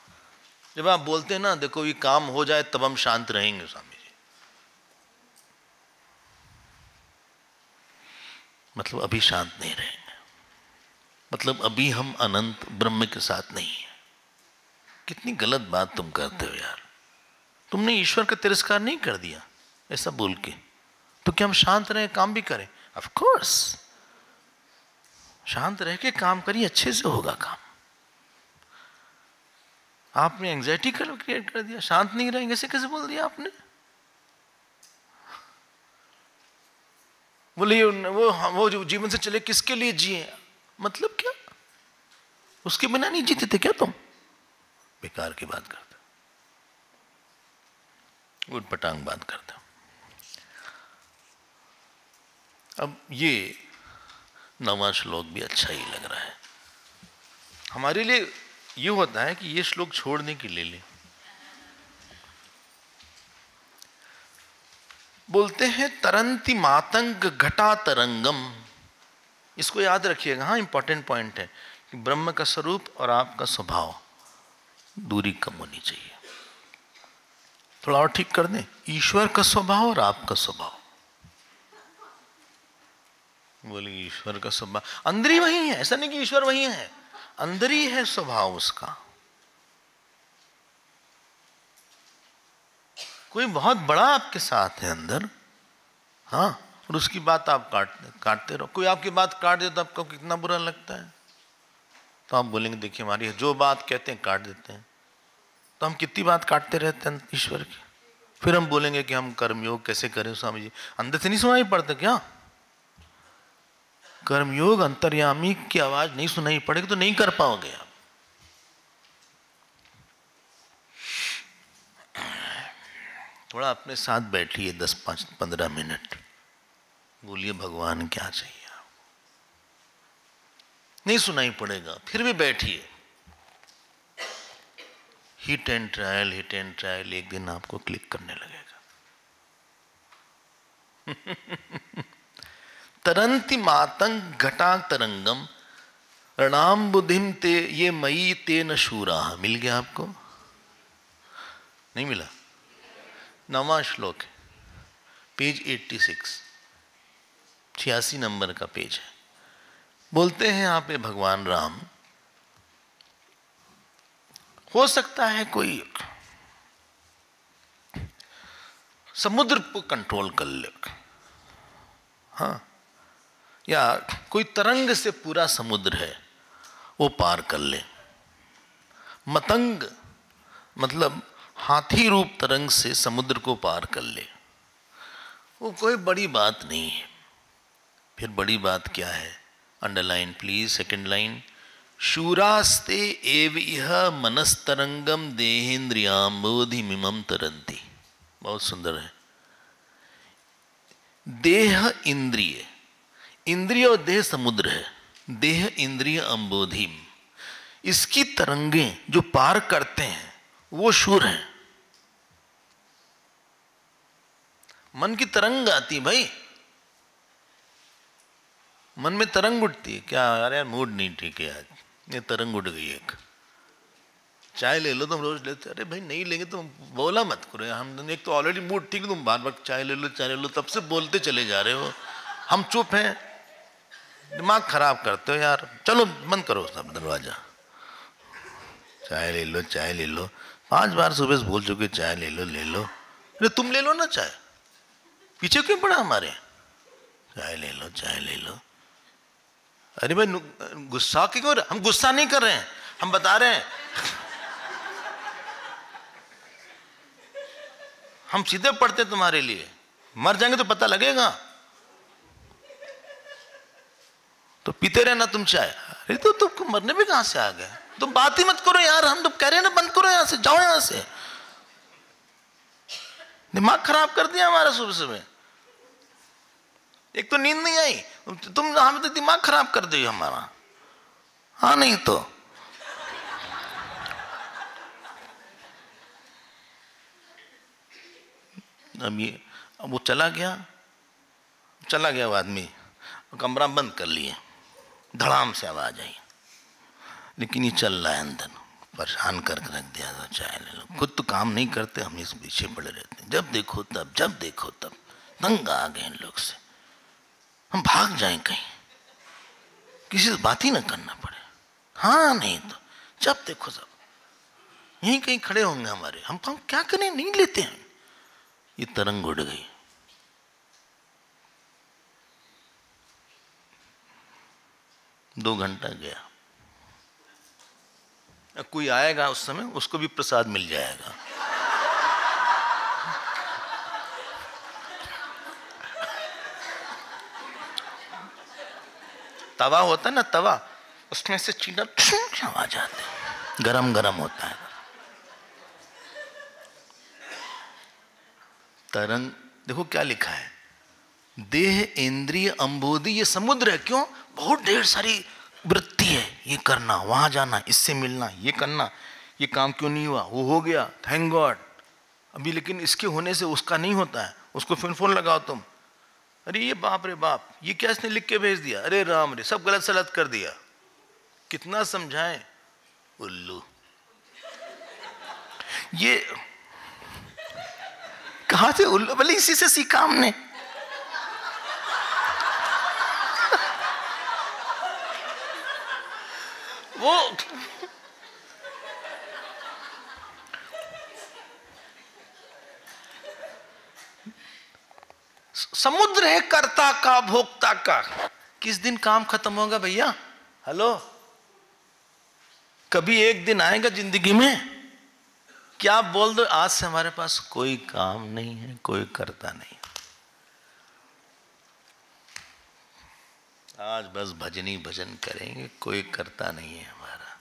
जब आप बोलते हैं ना, देखो ये काम हो जाए तब हम शांत रहेंगे, स्वामी जी, मतलब अभी शांत नहीं रहेंगे, मतलब अभी हम अनंत ब्रह्म के साथ नहीं है। कितनी गलत बात तुम करते हो यार। तुमने ईश्वर का तिरस्कार नहीं कर दिया ऐसा बोल के, तो क्या हम शांत रहे, काम भी करें? ऑफ कोर्स शांत रह के काम करिए, अच्छे से होगा काम। आपने एंजाइटी क्रिएट कर दिया, शांत नहीं रहेंगे ऐसे कैसे बोल दिया आपने? बोले वो जो जीवन से चले किसके लिए जिए, मतलब क्या? उसके बिना नहीं जीते थे क्या तुम? बेकार की बात करते, उटपटांग बात करते। अब ये 9वां श्लोक भी अच्छा ही लग रहा है हमारे लिए। ये होता है कि ये श्लोक छोड़ने के लिए बोलते हैं तरंती मातंग घटा तरंगम। इसको याद रखिएगा, हाँ इंपॉर्टेंट पॉइंट है कि ब्रह्म का स्वरूप और आपका स्वभाव दूरी कम होनी चाहिए, थोड़ा और ठीक कर दें, ईश्वर का स्वभाव और आपका स्वभाव। बोले ईश्वर का स्वभाव अंदर ही वही है, ऐसा नहीं कि ईश्वर वही है, अंदर ही है स्वभाव उसका। कोई बहुत बड़ा आपके साथ है अंदर, हाँ, और उसकी बात आप काटते रहो। कोई आपकी बात काट दे तो आपको कितना बुरा लगता है। तो आप बोलेंगे देखिए हमारी जो बात कहते हैं काट देते हैं, तो हम कितनी बात काटते रहते हैं ईश्वर की। फिर हम बोलेंगे कि हम कर्मयोग कैसे करें स्वामी जी, अंदर से नहीं सुनाई पड़ता क्या? कर्मयोग अंतर्यामी की आवाज नहीं सुनाई पड़ेगी तो नहीं कर पाओगे आप। थोड़ा अपने साथ बैठिए 10-15 मिनट, बोलिए भगवान क्या चाहिए। नहीं सुनाई पड़ेगा फिर भी बैठिए। Hit and trial, hit and trial, एक दिन आपको क्लिक करने लगेगा। तरंति मातंग घटा तरंगम रणाम बुद्धिम ते ये मई ते न शूरा। मिल गया आपको? नहीं मिला? 9वां श्लोक है, पेज 86, 86 नंबर का पेज है। बोलते हैं यहाँ पे भगवान राम, हो सकता है कोई समुद्र को कंट्रोल कर ले, हाँ, या कोई तरंग से पूरा समुद्र है वो पार कर ले। मतंग मतलब हाथी रूप तरंग से समुद्र को पार कर ले, वो कोई बड़ी बात नहीं है। फिर बड़ी बात क्या है? अंडरलाइन प्लीज, सेकंड लाइन, शूरास्ते एव इह मनस्तरंगम देहेन्द्रियाम बोधिमिमं तरंती। बहुत सुंदर है। देह इंद्रिय, इंद्रिय और देह समुद्र है, देह इंद्रिय अंबोधिम, इसकी तरंगें जो पार करते हैं वो शूर हैं। मन की तरंग आती भाई, मन में तरंग उठती है। क्या यार मूड नहीं ठीक है आज, ये तरंग उठ गई एक। चाय ले लो, तुम रोज लेते, अरे भाई नहीं लेंगे तुम बोला मत करो। हम एक तो ऑलरेडी मूड ठीक, तुम बार बार चाय ले लो चाय ले लो, तब से बोलते चले जा रहे हो। हम चुप हैं, दिमाग खराब करते हो यार। चलो बंद करो सब दरवाजा, चाय ले लो चाय ले लो। 5 बार सुबह से बोल चुके चाय ले लो ले लो। अरे तुम ले लो ना चाय, पीछे क्यों पड़ा हमारे? चाय ले लो चाय ले लो। अरे भाई गुस्सा क्यों? हम गुस्सा नहीं कर रहे हैं, हम बता रहे हैं, हम सीधे पढ़ते तुम्हारे लिए। मर जाएंगे तो पता लगेगा, तो पीते रहना तुम चाय। अरे तो तुमको मरने भी कहां से आ गए? तुम बात ही मत करो यार, हम तो कह रहे हैं ना बंद करो, यहां से जाओ, यहां से। दिमाग खराब कर दिया हमारा सुबह सुबह। एक तो नींद नहीं आई, तुम हमें तो दिमाग खराब कर दिया हमारा। हाँ नहीं तो अब वो चला गया वो आदमी, कमरा बंद कर लिए, धड़ाम से आवाज आई, लेकिन ये चल रहा है अंदर, परेशान करके रख दिया। तो चाय ले लो। खुद तो काम नहीं करते, हम इस पीछे पड़े रहते हैं, जब देखो तब दंग आ गए इन लोग से। हम भाग जाएं कहीं, किसी से बात ही ना करना पड़े। हाँ नहीं तो जब देखो सब यहीं कहीं खड़े होंगे हमारे, हम क्या करें, नहीं लेते हैं। ये तरंग उड़ गई। दो घंटा गया, कोई आएगा उस समय, उसको भी प्रसाद मिल जाएगा। तवा होता है ना, तवा, उसमें से चीना आवाज आती है, गरम गरम होता है। तरंग देखो क्या लिखा है, देह इंद्रिय अंबोधि, ये समुद्र है। क्यों? बहुत ढेर सारी वृत्ति है, ये करना, वहां जाना, इससे मिलना, ये करना, ये काम क्यों नहीं हुआ, वो हो गया, थैंक गॉड। अभी लेकिन इसके होने से उसका नहीं होता है, उसको फिर फोन लगाओ तुम, अरे ये बाप रे बाप, ये क्या इसने लिख के भेज दिया, अरे राम रे, सब गलत सलत कर दिया। कितना समझाएं, उल्लू। ये कहां से बोले इसी से सीखा हमने। वो समुद्र है कर्ता का भोक्ता का। किस दिन काम खत्म होगा भैया? हेलो, कभी एक दिन आएगा जिंदगी में क्या आप बोल दो आज से हमारे पास कोई काम नहीं है, कोई करता नहीं, आज बस भजनी भजन करेंगे, कोई करता नहीं है हमारा।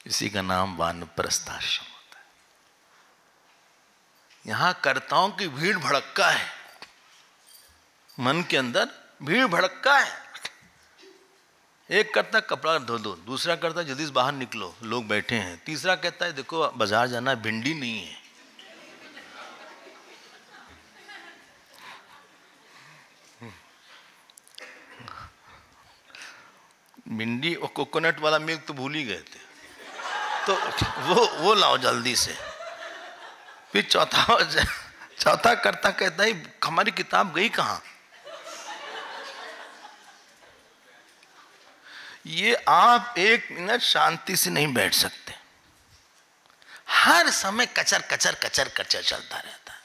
इसी का नाम वानप्रस्थ आश्रम होता है। यहां कर्ताओं की भीड़ भड़क्का है, मन के अंदर भीड़ भड़क्का है। एक करता कपड़ा धो दो, दूसरा करता जल्दी से बाहर निकलो, लोग बैठे हैं, तीसरा कहता है देखो बाजार जाना, भिंडी नहीं है। भिंडी और कोकोनट वाला मिल्क तो भूल ही गए थे, तो वो लाओ जल्दी से। फिर चौथा करता कहता है हमारी किताब गई कहां? ये आप एक मिनट शांति से नहीं बैठ सकते, हर समय कचर कचर कचर कचर चलता रहता है।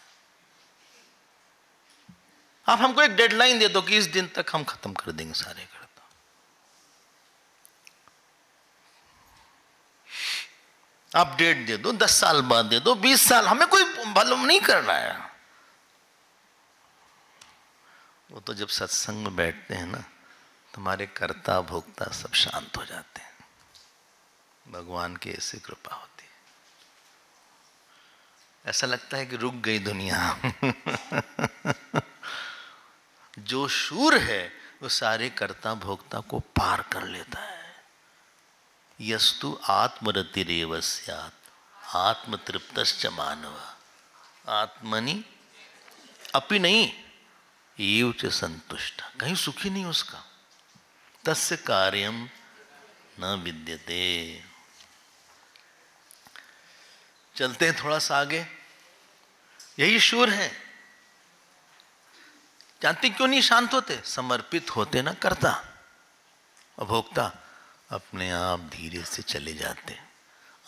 आप हमको एक डेडलाइन दे दो कि इस दिन तक हम खत्म कर देंगे सारे करता। आप डेट दे दो, 10 साल बाद दे दो, 20 साल, हमें कोई मालूम नहीं कर रहा है। वो तो जब सत्संग में बैठते हैं ना, तुम्हारे कर्ता भोक्ता सब शांत हो जाते हैं। भगवान की ऐसी कृपा होती है, ऐसा लगता है कि रुक गई दुनिया। जो शूर है वो सारे कर्ता भोक्ता को पार कर लेता है। यस्तु आत्मरतिरेव स्यात् आत्मतृप्तश्च मानव आत्मनि अपि नहीं एव च संतुष्ट। कहीं सुखी नहीं उसका, तस्य कार्यम न विद्यते। चलते हैं थोड़ा सा आगे। यही शूर है, जानते क्यों नहीं शांत होते? समर्पित होते ना कर्ता भोक्ता, अपने आप धीरे से चले जाते।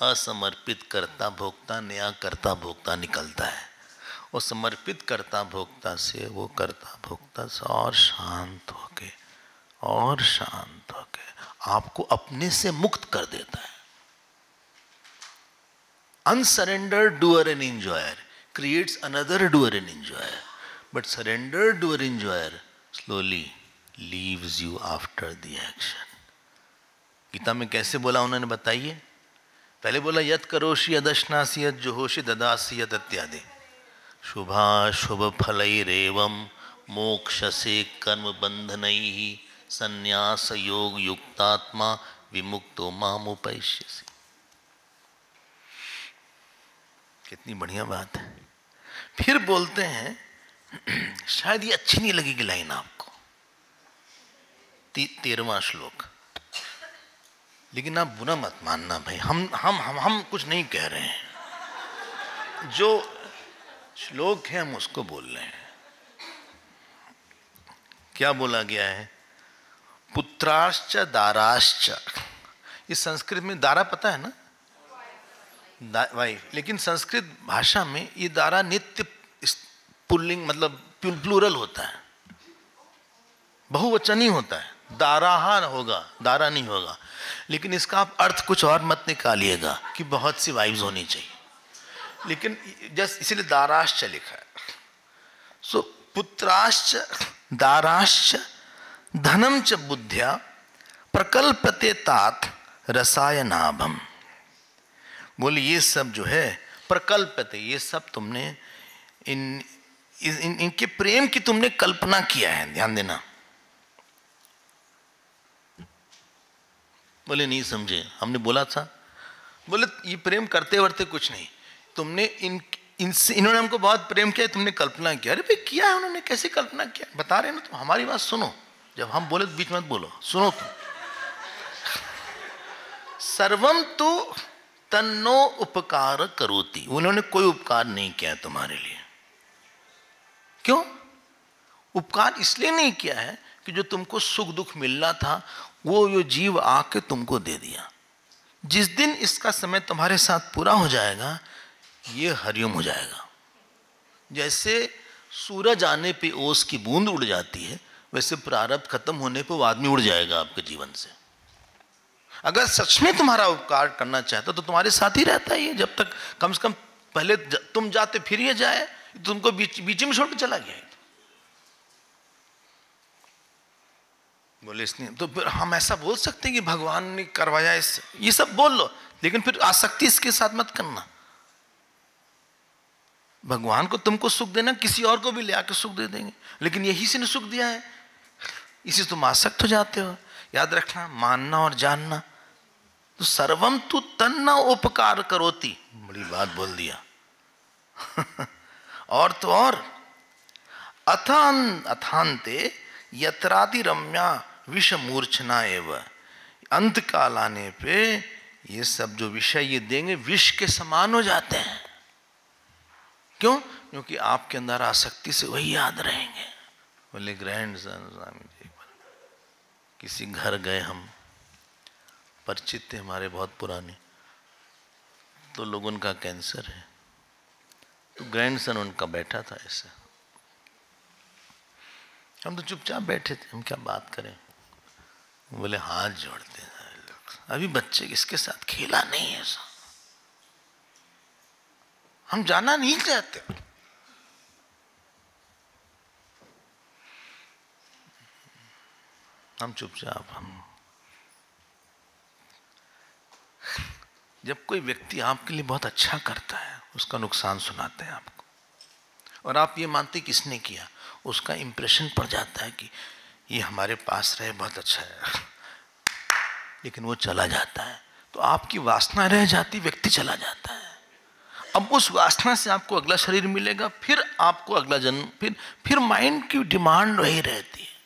असमर्पित कर्ता भोक्ता, नया कर्ता भोक्ता निकलता है। और समर्पित कर्ता भोक्ता से वो कर्ता भोक्ता से और शांत होके और शांत होके आपको अपने से मुक्त कर देता है। Unsurrendered doer and enjoyer creates another doer and enjoyer, but surrendered doer enjoyer slowly leaves you after the action. Gita में कैसे बोला उन्होंने बताइए? पहले बोला यत करोषि यदश्नासि यत जुहोषि ददासि यत इत्यादि। शुभाशुभ फलैरेवं मोक्षसे कर्म बंधनैः संन्यास योग युक्तात्मा विमुक्तो मामुपैष्यसि। कितनी बढ़िया बात है। फिर बोलते हैं, शायद ये अच्छी नहीं लगेगी लाइन आपको, 13वां श्लोक, लेकिन आप बुरा मत मानना भाई, हम कुछ नहीं कह रहे हैं, जो श्लोक है हम उसको बोल रहे हैं। क्या बोला गया है? पुत्राश्च दाराश्च। इस संस्कृत में दारा पता है ना, वाइफ, लेकिन संस्कृत भाषा में ये दारा नित्य पुल्लिंग मतलब प्लूरल होता है, बहुवचन ही होता है। दाराहा होगा, दारा नहीं होगा। लेकिन इसका आप अर्थ कुछ और मत निकालिएगा कि बहुत सी वाइफ्स होनी चाहिए, लेकिन जस्ट इसलिए दाराश्च लिखा है। सो पुत्राश्च दाराश्च धनम च बुद्ध्या प्रकल्पते तात रसायनाभम। बोले ये सब जो है प्रकल्पते, ये सब तुमने इनके प्रेम की तुमने कल्पना किया है। ध्यान देना। बोले नहीं समझे, हमने बोला था, बोले ये प्रेम करते वरते कुछ नहीं, तुमने इन्होंने हमको बहुत प्रेम किया, तुमने कल्पना किया। अरे भाई किया है उन्होंने, कैसे कल्पना किया बता रहे हैं ना, तुम हमारी बात सुनो, जब हम बोले तो बीच मत बोलो, सुनो तुम। सर्वम तो तन्नो उपकार करोति, उन्होंने कोई उपकार नहीं किया तुम्हारे लिए। क्यों? उपकार इसलिए नहीं किया है कि जो तुमको सुख दुख मिलना था वो जो जीव आके तुमको दे दिया। जिस दिन इसका समय तुम्हारे साथ पूरा हो जाएगा ये हरिओम हो जाएगा। जैसे सूरज आने पे ओस की बूंद उड़ जाती है, वैसे प्रारब्ध खत्म होने पे वो आदमी उड़ जाएगा आपके जीवन से। अगर सच में तुम्हारा उपकार करना चाहता तो तुम्हारे साथ ही रहता है ये, जब तक कम से कम पहले तुम जाते फिर ये जाए, तुमको बीच में छोड़ के चला गया। बोले इसने तो फिर हम ऐसा बोल सकते हैं कि भगवान ने करवाया इससे, ये सब बोल लो, लेकिन फिर आसक्ति इसके साथ मत करना। भगवान को तुमको सुख देना, किसी और को भी ले आके सुख दे देंगे, लेकिन यही से ने सुख दिया है, इसी से तुम आसक्त हो जाते हो। याद रखना, मानना और जानना। तो सर्वम तु तन्ना उपकार करोति, बड़ी बात बोल दिया। और तो और अथान्ते यत्रादि रम्या विष मूर्छना एवं, अंत काल आने पे ये सब जो विषय ये देंगे विष के समान हो जाते हैं। क्यों? क्योंकि आपके अंदर आसक्ति से वही याद रहेंगे। बोले ग्रैंडसन स्वामी जी, किसी घर गए हम, परिचित थे हमारे बहुत पुराने, तो लोगों का कैंसर है, तो ग्रैंडसन उनका बैठा था ऐसे, हम तो चुपचाप बैठे थे, हम क्या बात करें। बोले हाथ जोड़ते हैं अभी बच्चे किसके साथ खेला नहीं है, ऐसा हम जाना नहीं चाहते। हम चुपचाप, हम जब कोई व्यक्ति आपके लिए बहुत अच्छा करता है उसका नुकसान सुनाते हैं आपको, और आप ये मानते किसने किया, उसका इंप्रेशन पड़ जाता है कि ये हमारे पास रहे बहुत अच्छा है, लेकिन वो चला जाता है तो आपकी वासना रह जाती, व्यक्ति चला जाता है। अब उस वासना से आपको अगला शरीर मिलेगा, फिर आपको अगला जन्म, फिर माइंड की डिमांड वही रहती है।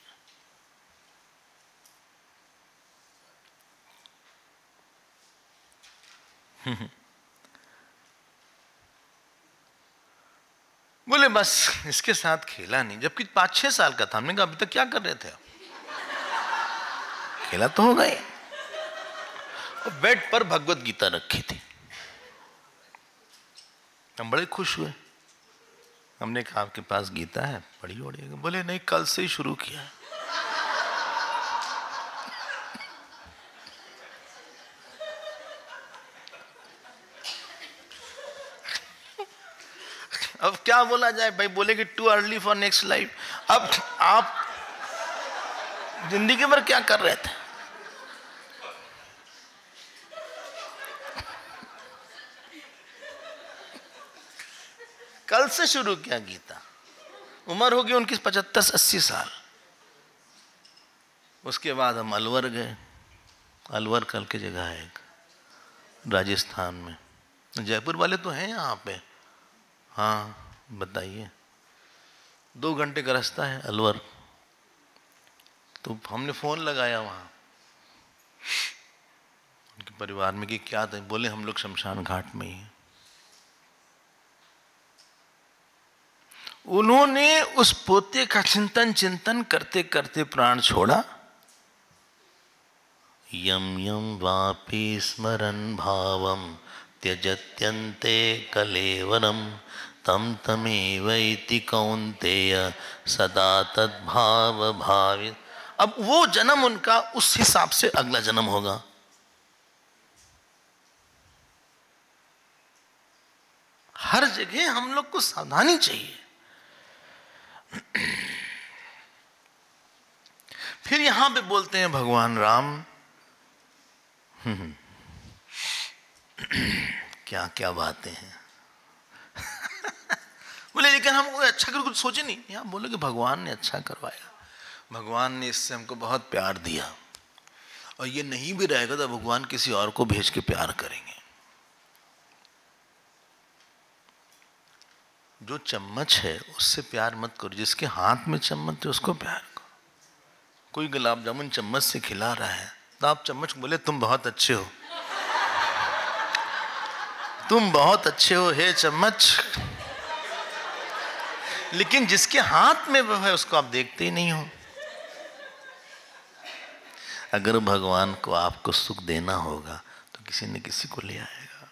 बोले बस इसके साथ खेला नहीं, जबकि 5-6 साल का था। हमने कहा अभी तक क्या कर रहे थे आप? खेला तो हो गए। और बेड पर भगवत गीता रखी थी, हम बड़े खुश हुए। हमने कहा आपके पास गीता है, पढ़ी ओढ़ी? बोले नहीं, कल से ही शुरू किया है। अब क्या बोला जाए भाई, बोले कि too early for next life. अब आप जिंदगी भर क्या कर रहे थे? कल से शुरू किया गीता। उम्र होगी उनकी 75-80 साल। उसके बाद हम अलवर गए। अलवर कल की जगह है एक, राजस्थान में। जयपुर वाले तो हैं यहाँ पे। हाँ बताइए, 2 घंटे का रास्ता है अलवर। तो हमने फ़ोन लगाया वहाँ उनके परिवार में कि क्या था। बोले हम लोग शमशान घाट में ही हैं। उन्होंने उस पोते का चिंतन करते करते प्राण छोड़ा। यम यम वापि स्मरन् भावम त्यजत्यन्ते कलेवरम तम तमेवैति कौन्तेय सदा तद्भाव भावित। अब वो जन्म उनका उस हिसाब से अगला जन्म होगा। हर जगह हम लोग को सावधानी चाहिए। फिर यहां पे बोलते हैं भगवान राम, क्या क्या बातें हैं। बोले लेकिन हम अच्छा कर कुछ सोचे नहीं। यहाँ बोले कि भगवान ने अच्छा करवाया, भगवान ने इससे हमको बहुत प्यार दिया, और ये नहीं भी रहेगा तो भगवान किसी और को भेज के प्यार करेंगे। जो चम्मच है उससे प्यार मत करो, जिसके हाथ में चम्मच है उसको प्यार करो। कोई गुलाब जामुन चम्मच से खिला रहा है तो आप चम्मच को बोले तुम बहुत अच्छे हो, तुम बहुत अच्छे हो हे चम्मच, लेकिन जिसके हाथ में वो है उसको आप देखते ही नहीं हो। अगर भगवान को आपको सुख देना होगा तो किसी न किसी को ले आएगा।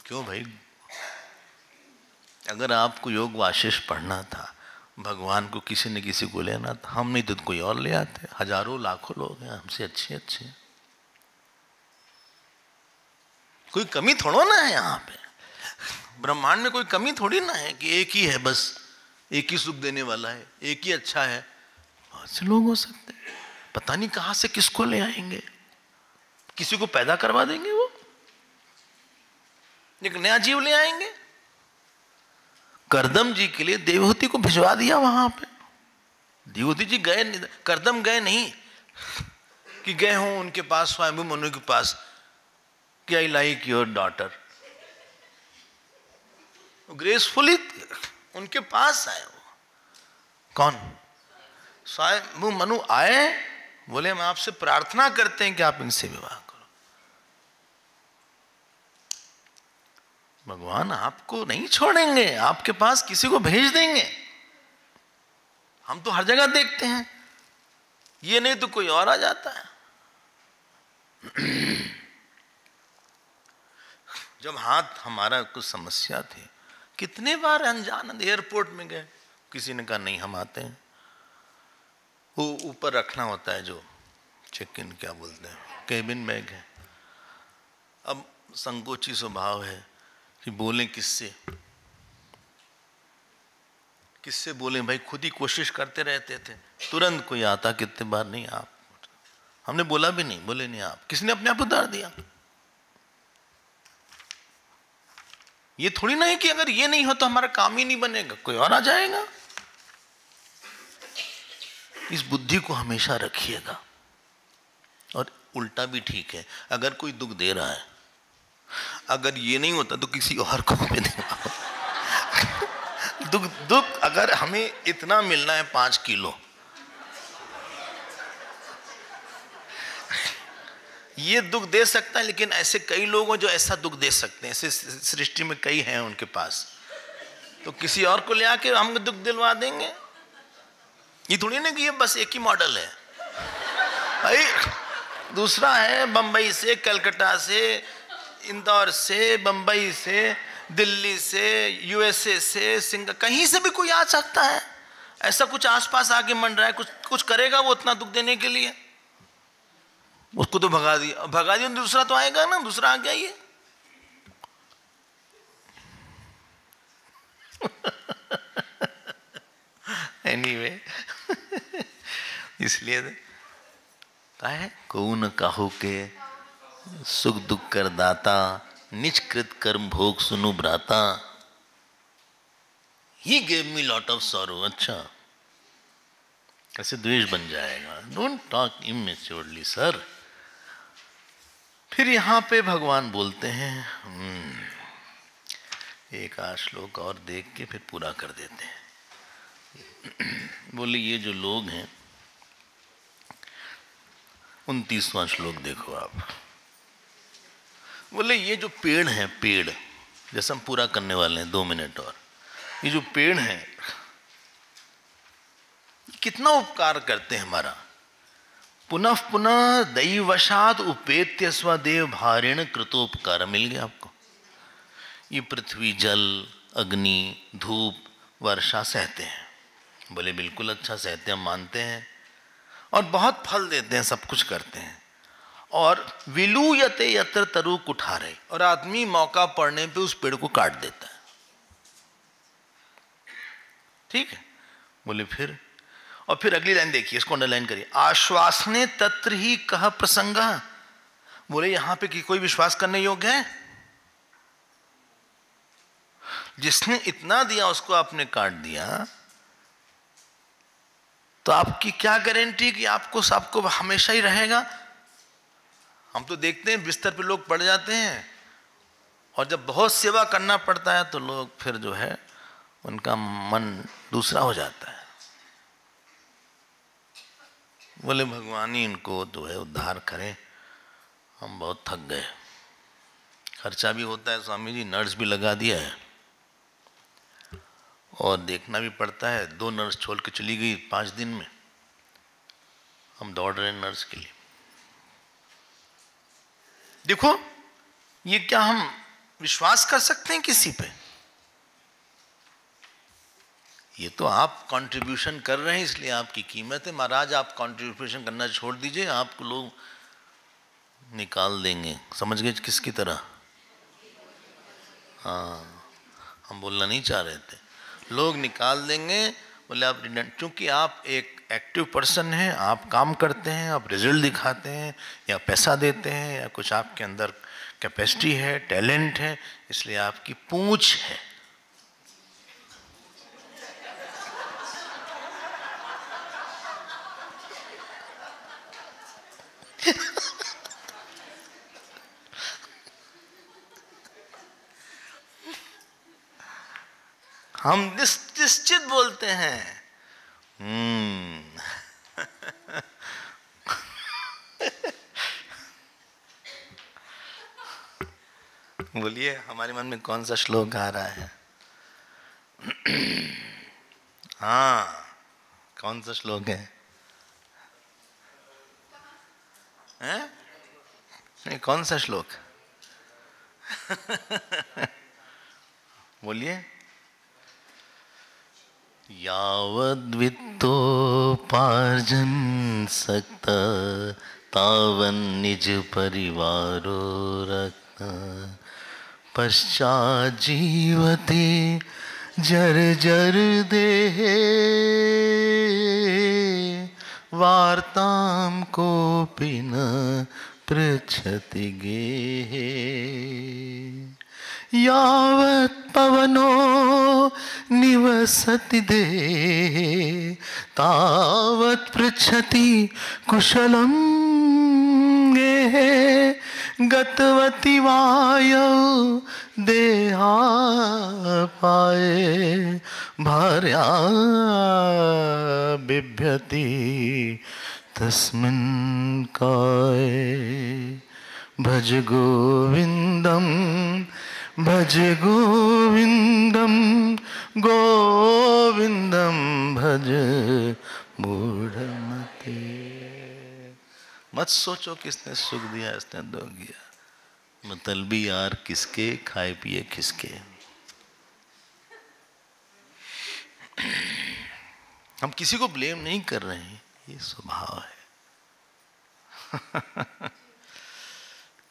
क्यों भाई? अगर आपको योग वाशिष पढ़ना था, भगवान को किसी न किसी को लेना था, हम नहीं तो कोई और ले आते। हजारों लाखों लोग हैं हमसे अच्छे अच्छे, कोई कमी थोड़ा ना है यहाँ पे। ब्रह्मांड में कोई कमी थोड़ी ना है कि एक ही है, बस एक ही सुख देने वाला है, एक ही अच्छा है। बहुत से लोग हो सकते हैं, पता नहीं कहां से किसको ले आएंगे, किसी को पैदा करवा देंगे, वो एक नया जीव ले आएंगे। करदम जी के लिए देवहूति को भिजवा दिया वहां पे। देवहूति जी गए, करदम गए नहीं कि गए हों उनके पास, स्वयंभू मनु के पास कि I like your daughter. Gracefully उनके पास आए। वो कौन? स्वयंभू मनु आए, बोले हम आपसे प्रार्थना करते हैं कि आप इनसे विवाह करो। भगवान आपको नहीं छोड़ेंगे, आपके पास किसी को भेज देंगे। हम तो हर जगह देखते हैं, ये नहीं तो कोई और आ जाता है। जब हाथ हमारा कुछ समस्या थी, कितने बार अनजान एयरपोर्ट में गए, किसी ने कहा नहीं हम आते हैं। वो ऊपर रखना होता है जो चेक इन क्या बोलते हैं, केबिन बैग है। अब संकोची स्वभाव है कि बोलें किससे, किससे बोलें भाई, खुद ही कोशिश करते रहते थे। तुरंत कोई आता, कितने बार नहीं आप, हमने बोला भी नहीं, बोले नहीं आप, किसने अपने आप उतार दिया। ये थोड़ी ना है कि अगर ये नहीं हो तो हमारा काम ही नहीं बनेगा, कोई और आ जाएगा। इस बुद्धि को हमेशा रखिएगा। और उल्टा भी ठीक है, अगर कोई दुख दे रहा है, अगर ये नहीं होता तो किसी और को भी देना। दुख अगर हमें इतना मिलना है 5 किलो, ये दुख दे सकता है, लेकिन ऐसे कई लोग हैं जो ऐसा दुख दे सकते हैं, ऐसे सृष्टि में कई हैं उनके पास, तो किसी और को ले आके हम दुख दिलवा देंगे। ये थोड़ी ना कि ये बस एक ही मॉडल है भाई, दूसरा है बंबई से, कलकत्ता से, इंदौर से, बंबई से, दिल्ली से, यूएसए से, सिंगापुर, कहीं से भी कोई आ सकता है। ऐसा कुछ आसपास आके मन रहा है, कुछ करेगा वो इतना दुख देने के लिए, उसको तो भगा दिया, दूसरा तो आएगा ना, दूसरा आ गया ये। एनीवे इसलिए कहा है, को न काहू के सुख दुख कर दाता, निज कृत कर्म भोग सुनु भ्राता। He gave me lot of sorrow. अच्छा, ऐसे द्वेष बन जाएगा। Don't talk immaturely sir. फिर यहाँ पे भगवान बोलते हैं, एक आध श्लोक और देख के फिर पूरा कर देते हैं। बोले ये जो लोग हैं, 29वां श्लोक देखो आप। बोले ये जो पेड़ हैं, पेड़ जैसे हम पूरा करने वाले हैं 2 मिनट और, ये जो पेड़ हैं कितना उपकार करते हैं हमारा। पुनः पुनः दैवशात उपेत्य स्वदेव भारेण कृतोपकार। मिल गया आपको। ये पृथ्वी, जल, अग्नि, धूप, वर्षा सहते हैं। बोले बिल्कुल अच्छा सहते हैं, हम मानते हैं, और बहुत फल देते हैं, सब कुछ करते हैं। और विलूयते यत्र तरु कुठारे, और आदमी मौका पड़ने पे उस पेड़ को काट देता है। ठीक है। बोले फिर, और फिर अगली लाइन देखिए, इसको अंडरलाइन करिए। आश्वासने तत्र ही कह प्रसंगा। बोले यहां पे कि कोई विश्वास करने योग्य है? जिसने इतना दिया उसको आपने काट दिया, तो आपकी क्या गारंटी कि आपको हमेशा ही रहेगा? हम तो देखते हैं बिस्तर पे लोग पड़ जाते हैं, और जब बहुत सेवा करना पड़ता है तो लोग फिर जो है उनका मन दूसरा हो जाता है। बोले भगवान ही इनको जो है उद्धार करें, हम बहुत थक गए, खर्चा भी होता है स्वामी जी, नर्स भी लगा दिया है और देखना भी पड़ता है। 2 नर्स छोड़ के चली गई 5 दिन में, हम दौड़ रहे हैं नर्स के लिए। देखो ये क्या हम विश्वास कर सकते हैं किसी पे? ये तो आप कंट्रीब्यूशन कर रहे हैं इसलिए आपकी कीमत है। महाराज आप कंट्रीब्यूशन करना छोड़ दीजिए, आपको लोग निकाल देंगे। समझ गए किसकी तरह? हाँ, हम बोलना नहीं चाह रहे थे, लोग निकाल देंगे। बोले आप, क्योंकि आप एक एक्टिव पर्सन हैं, आप काम करते हैं, आप रिजल्ट दिखाते हैं या पैसा देते हैं या कुछ आपके अंदर कैपेसिटी है, टैलेंट है, इसलिए आपकी पूंछ है। हम निश्चित बोलते हैं। बोलिए हमारे मन में कौन सा श्लोक आ रहा है? हाँ, कौन सा श्लोक है? हैं? नहीं, कौन सा श्लोक? बोलिए। यावद्वित्तोपार्जन सक्ता तावन निज परिवारो रक्ता पश्चात जीवते जर जर देहे वार्तां कोपि न पृच्छति गेहे। यावत् पवनो निवसति देहे तावत् पृच्छति कुशलं गेहे। गतवति वायौ देहापाये भार्या बिभ्यति तस्मिन् काये। भज गोविंदम भज गोविंदम गोविंदम भज मूढ़मते। मत सोचो किसने सुख दिया इसने दुख दिया, मतलबी यार किसके, खाए पिए किसके। हम किसी को ब्लेम नहीं कर रहे हैं, ये स्वभाव है।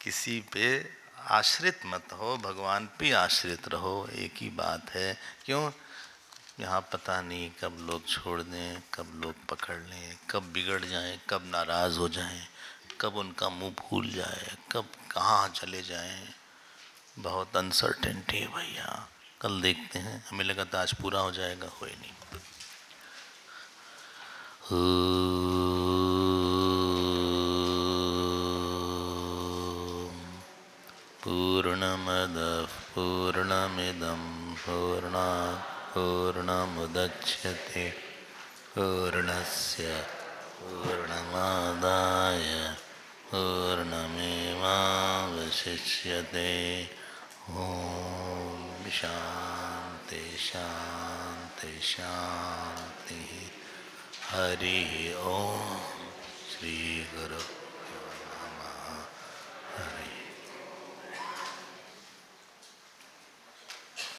किसी पे आश्रित मत हो, भगवान पे आश्रित रहो, एक ही बात है। क्यों? यहाँ पता नहीं कब लोग छोड़ दें, कब लोग पकड़ लें, कब बिगड़ जाएं, कब नाराज़ हो जाएं, कब उनका मुंह फूल जाए, कब कहाँ चले जाएं। बहुत अनसर्टेनिटी है भैया। कल देखते हैं, हमें लगा था आज पूरा हो जाएगा, हो ही नहीं। पूर्णमदः पूर्णमिदं पूर्णात् पूर्णमुदच्यते पूर्णस्य पूर्णमादाय पूर्णमेवावशिष्यते। ओम शांति शांति शांति। हरि ओम। श्री गुरु